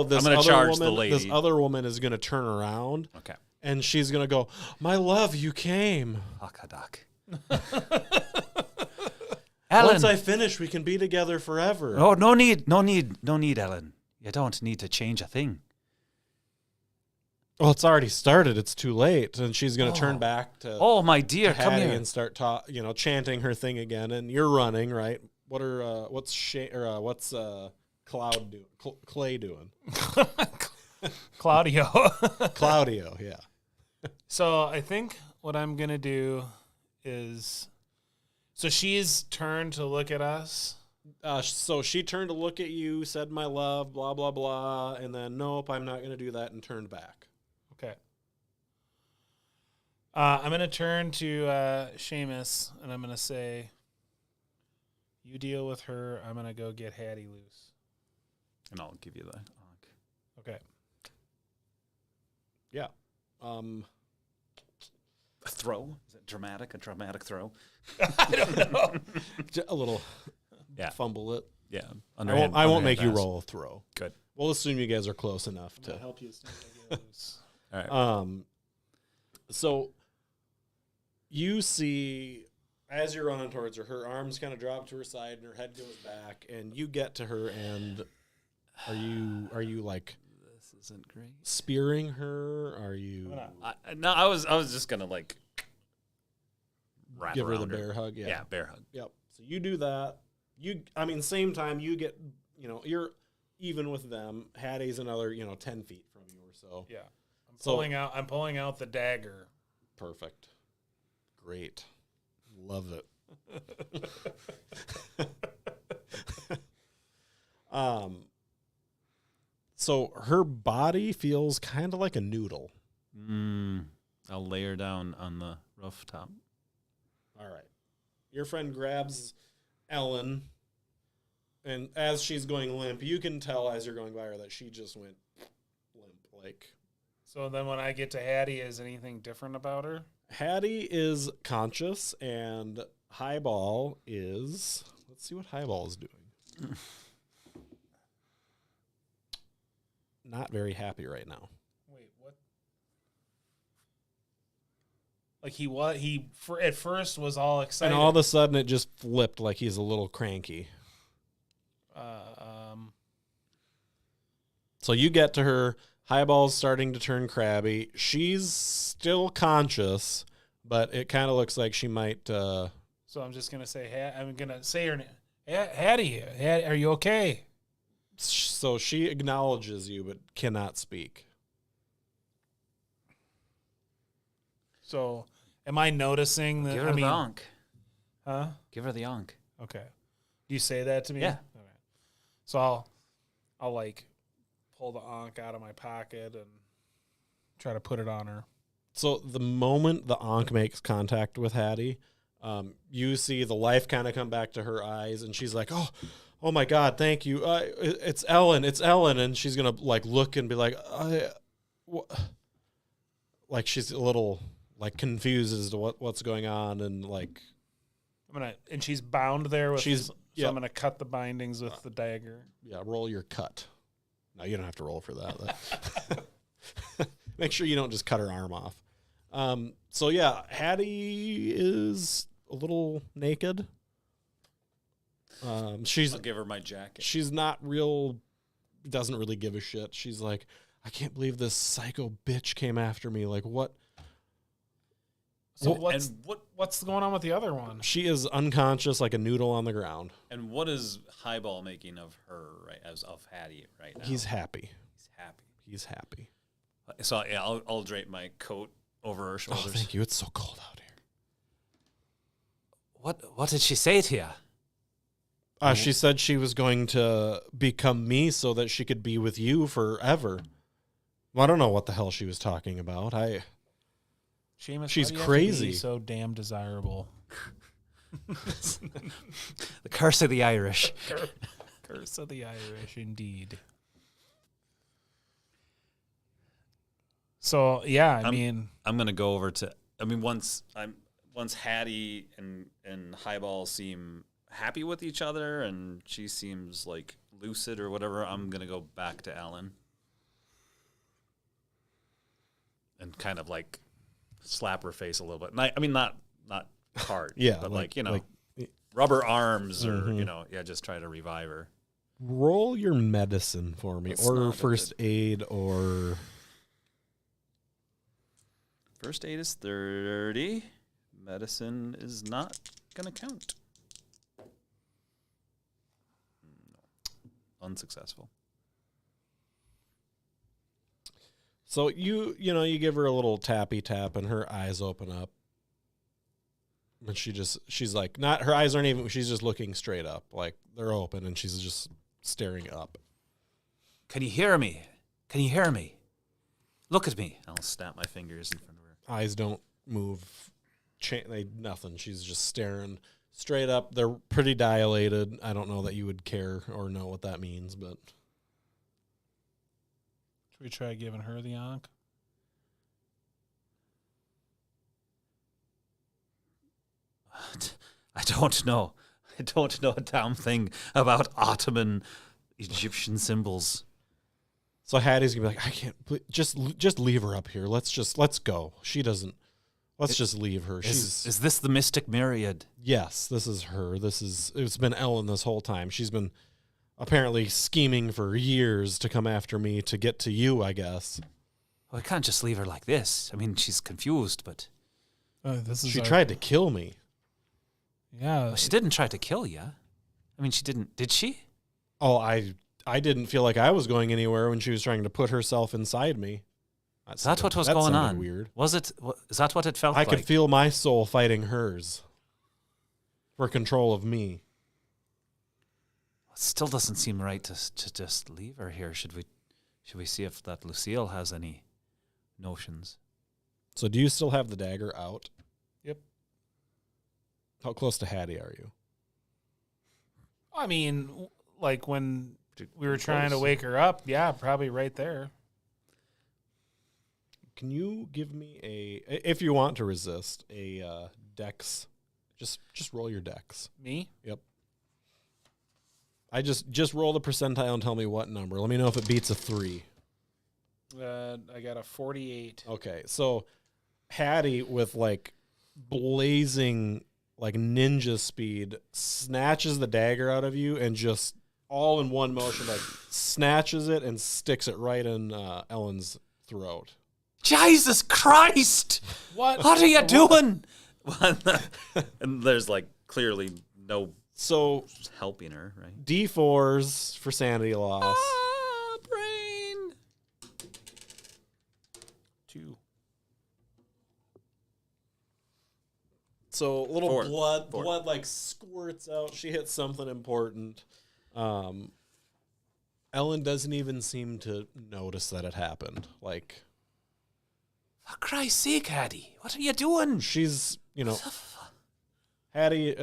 This charge the lady. This other woman is gonna turn around. Okay. And she's gonna go, "My love, you came. Hakadak. Once I finish, we can be together forever." Oh, no need, Ellen. You don't need to change a thing. Well, it's already started. It's too late. And she's gonna turn back to my dear, come Hattie here. and start chanting her thing again. And you're running, right? What's Cloud doing? Clay doing? Claudio. Claudio, yeah. So I think what I'm going to do is, so she's turned to look at us. So she turned to look at you, said "my love," blah blah blah, and then nope, I'm not going to do that, and turned back. Okay. I'm going to turn to Seamus, and I'm going to say, you deal with her. I'm going to go get Hattie loose. And I'll give you the Okay. Yeah. a throw. Is it dramatic? A dramatic throw? I don't know. A little Yeah. fumble it. Yeah. I won't make you roll a throw. Good. We'll assume you guys are close enough to help you as soon as I get loose. All right. So you see, as you're running towards her, her arms kind of drop to her side and her head goes back, and you get to her. And are you like This isn't great. spearing her? Are you I was just gonna like wrap give her the around bear hug? Yeah, bear hug. Yep. So you do that. Same time you get, you're even with them. Hattie's another, 10 feet from you or so. Yeah. I'm pulling out the dagger. Perfect. Great. Love it. So her body feels kind of like a noodle. I'll lay her down on the rooftop. All right. Your friend grabs Ellen, and as she's going limp, you can tell as you're going by her that she just went limp. So then when I get to Hattie, is anything different about her? Hattie is conscious, and Highball is... Let's see what Highball is doing. Not very happy right now. Wait, what? Like he at first was all excited. And all of a sudden it just flipped like he's a little cranky. So you get to her. Highball's starting to turn crabby. She's still conscious, but it kind of looks like she might... So I'm just going to say, I'm going to say her name. Hattie, are you okay? So she acknowledges you, but cannot speak. So am I noticing that? Give her the onk. Huh? Give her the onk. Okay. Do you say that to me? Yeah. All right. So I'll like pull the onk out of my pocket and try to put it on her. So the moment the onk makes contact with Hattie, you see the life kind of come back to her eyes, and she's like, oh my God, thank you. It's Ellen. And she's going to like look and be like, like she's a little like confused as to what's going on. And like, and she's bound there with, so yeah. I'm going to cut the bindings with the dagger. Yeah. Roll your cut. No, you don't have to roll for that. Make sure you don't just cut her arm off. So yeah, Hattie is a little naked. I'll give her my jacket. She's doesn't really give a shit. She's like, I can't believe this psycho bitch came after me. Like, what? So what's going on with the other one? She is unconscious like a noodle on the ground. And what is Highball making of her, right, as of Hattie right now? He's happy. He's happy. So yeah, I'll drape my coat over her shoulders. Oh, thank you. It's so cold out here. What did she say to you? She said she was going to become me so that she could be with you forever. Well, I don't know what the hell she was talking about. Seamus, she's why do you have to crazy. be so damn desirable. The curse of the Irish. Curse of the Irish, indeed. So yeah, I I'm- mean, I'm gonna go over to. I mean, once Hattie and Highball seem happy with each other, and she seems like lucid or whatever, I'm gonna go back to Ellen and kind of like slap her face a little bit. And I mean, not hard, Yeah, but like- you know, like- rubber arms or Mhm. just try to revive her. Roll your medicine for me, That's or not a first aid, or First aid is 30. Medicine is not gonna count. No. Unsuccessful. so you give her a little tappy tap, and her eyes open up, and she's like, not her eyes aren't even. She's just looking straight up, like they're open, and she's just staring up. Can you hear me? Can you hear me? Look at me. I'll snap my fingers in front of her. Eyes don't move, nothing. She's just staring straight up. They're pretty dilated. I don't know that you would care or know what that means, but should we try giving her the onk? I don't know. I don't know a damn thing about Ottoman Egyptian symbols. so Hattie's gonna be like, I can't. Just leave her up here. Let's go. She doesn't. Let's just leave her. Is this the mystic myriad? Yes, this is her. It's been Ellen this whole time. She's been apparently scheming for years to come after me to get to you, I guess. Well, I can't just leave her like this. I mean, she's confused, but This is She tried to kill me. Yeah, well, she didn't try to kill you. I mean, she didn't. Did she? Oh, I didn't feel like I was going anywhere when she was trying to put herself inside me. Is that what was that going sounded on? Weird. Was it? Is that what it felt I like? could feel my soul fighting hers for control of me. It still doesn't seem right to just leave her here. Should we see if that Lucille has any notions? So do you still have the dagger out? Yep. How close to Hattie are you? I mean, like when we were Close. trying to wake her up, yeah, probably right there. Can you give me if you want to resist, a dex? Just roll your dex. Me? Yep. I just roll the percentile and tell me what number. Let me know if it beats a 3. I got a 48. Okay, so Hattie with like blazing like ninja speed snatches the dagger out of you and just all in one motion like snatches it and sticks it right in Ellen's throat. Jesus Christ! What? What are you doing? And there's like clearly no So helping her, right? D4s for sanity loss. Brain. 2. So little Four. blood like squirts out. She hits something important. Ellen doesn't even seem to notice that it happened. Like For Christ's sake, Hattie, what are you doing? she's, Hattie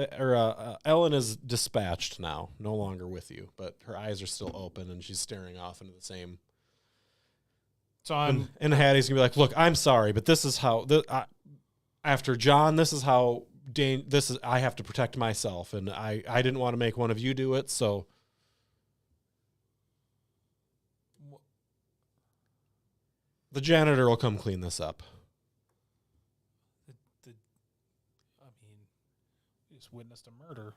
Ellen is dispatched now, no longer with you, but her eyes are still open and she's staring off into the same. So I'm And Hattie's gonna be like, "Look, I'm sorry, but this is how after John, this is how I have to protect myself, and I didn't want to make one of you do it, so." The janitor will come clean this up. I mean, we just witnessed a murder.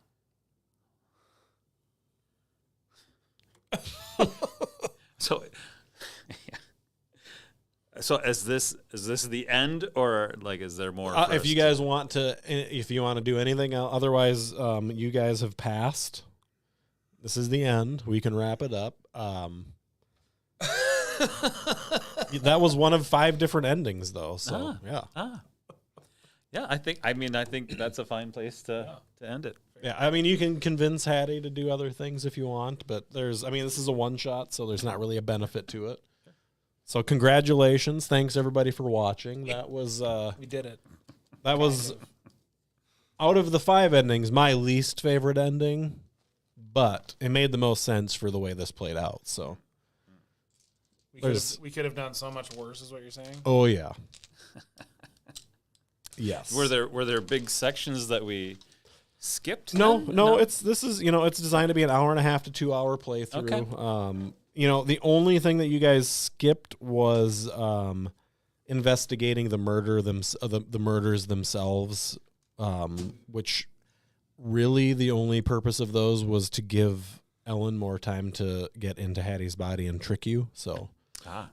So, so is this the end, or like is there more? for If us you guys want to do anything else, otherwise, you guys have passed. This is the end. We can wrap it up. That was one of 5 different endings, though. So yeah, I think that's a fine place to end it. yeah. I mean, you can convince Hattie to do other things if you want, but this is a one shot, so there's not really a benefit to it. So congratulations, thanks everybody for watching. That was We did it. that was out of the 5 endings my least favorite ending, but it made the most sense for the way this played out. So We could have done so much worse, is what you're saying. Oh yeah. Yes. Were there big sections that we skipped? No, then? no. It's designed to be an hour and a half to 2 hour playthrough. Okay. The only thing that you guys skipped was investigating the murders themselves, which really the only purpose of those was to give Ellen more time to get into Hattie's body and trick you. So,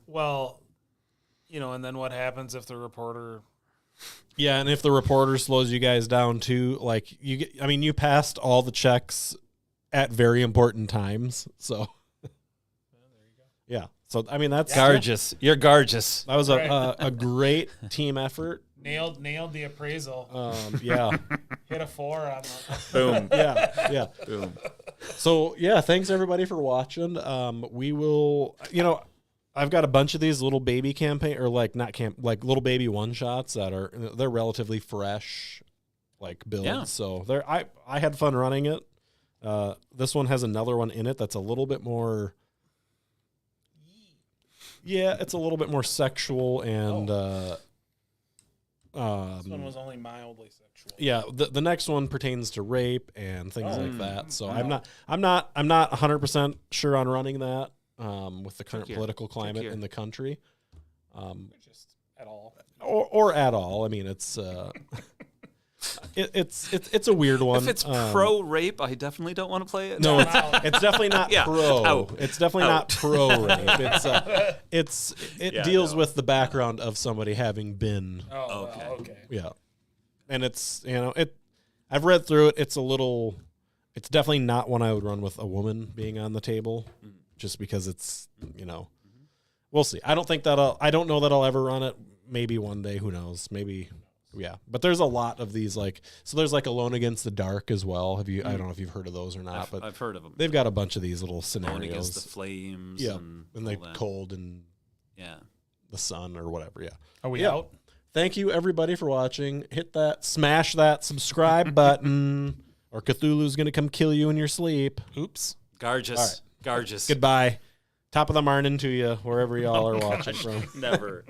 well, and then what happens if the reporter? yeah, and if the reporter slows you guys down too, like you passed all the checks at very important times. So, yeah. So that's Gorgeous. You're gorgeous. That was a great team effort. Nailed the appraisal. Yeah. Hit a 4 on the Boom. Yeah. Boom. So yeah, thanks everybody for watching. We will, I've got a bunch of these little baby little baby one shots they're relatively fresh, like builds. Yeah. So I had fun running it. This one has another one in it that's a little bit more. Yeah, it's a little bit more sexual and. This one was only mildly sexual. Yeah, the next one pertains to rape and things like that. So I'm not 100% sure on running that with the current political climate in the country. Just at all. Or at all. I mean, it's it's a weird one. If it's pro rape, I definitely don't want to play it. No, it's definitely not pro. Out. It's definitely not pro rape. It deals with the background of somebody having been. Oh, okay. Yeah, and it's I've read through it. It's definitely not one I would run with a woman being on the table, just because it's we'll see. I don't know that I'll ever run it. Maybe one day. Who knows? Maybe. Yeah, but there's a lot of these there's Alone Against the Dark as well. I don't know if you've heard of those or not, but I've heard of them. They've got a bunch of these little scenarios. Alone Against the Flames. Yeah, and the all that. cold and the sun or whatever. Yeah. Are we out? Thank you everybody for watching. Smash that subscribe button, or Cthulhu's gonna come kill you in your sleep. Oops. Gorgeous. All right. Gorgeous. Goodbye. Top of the morning to you, wherever y'all are watching from. Never.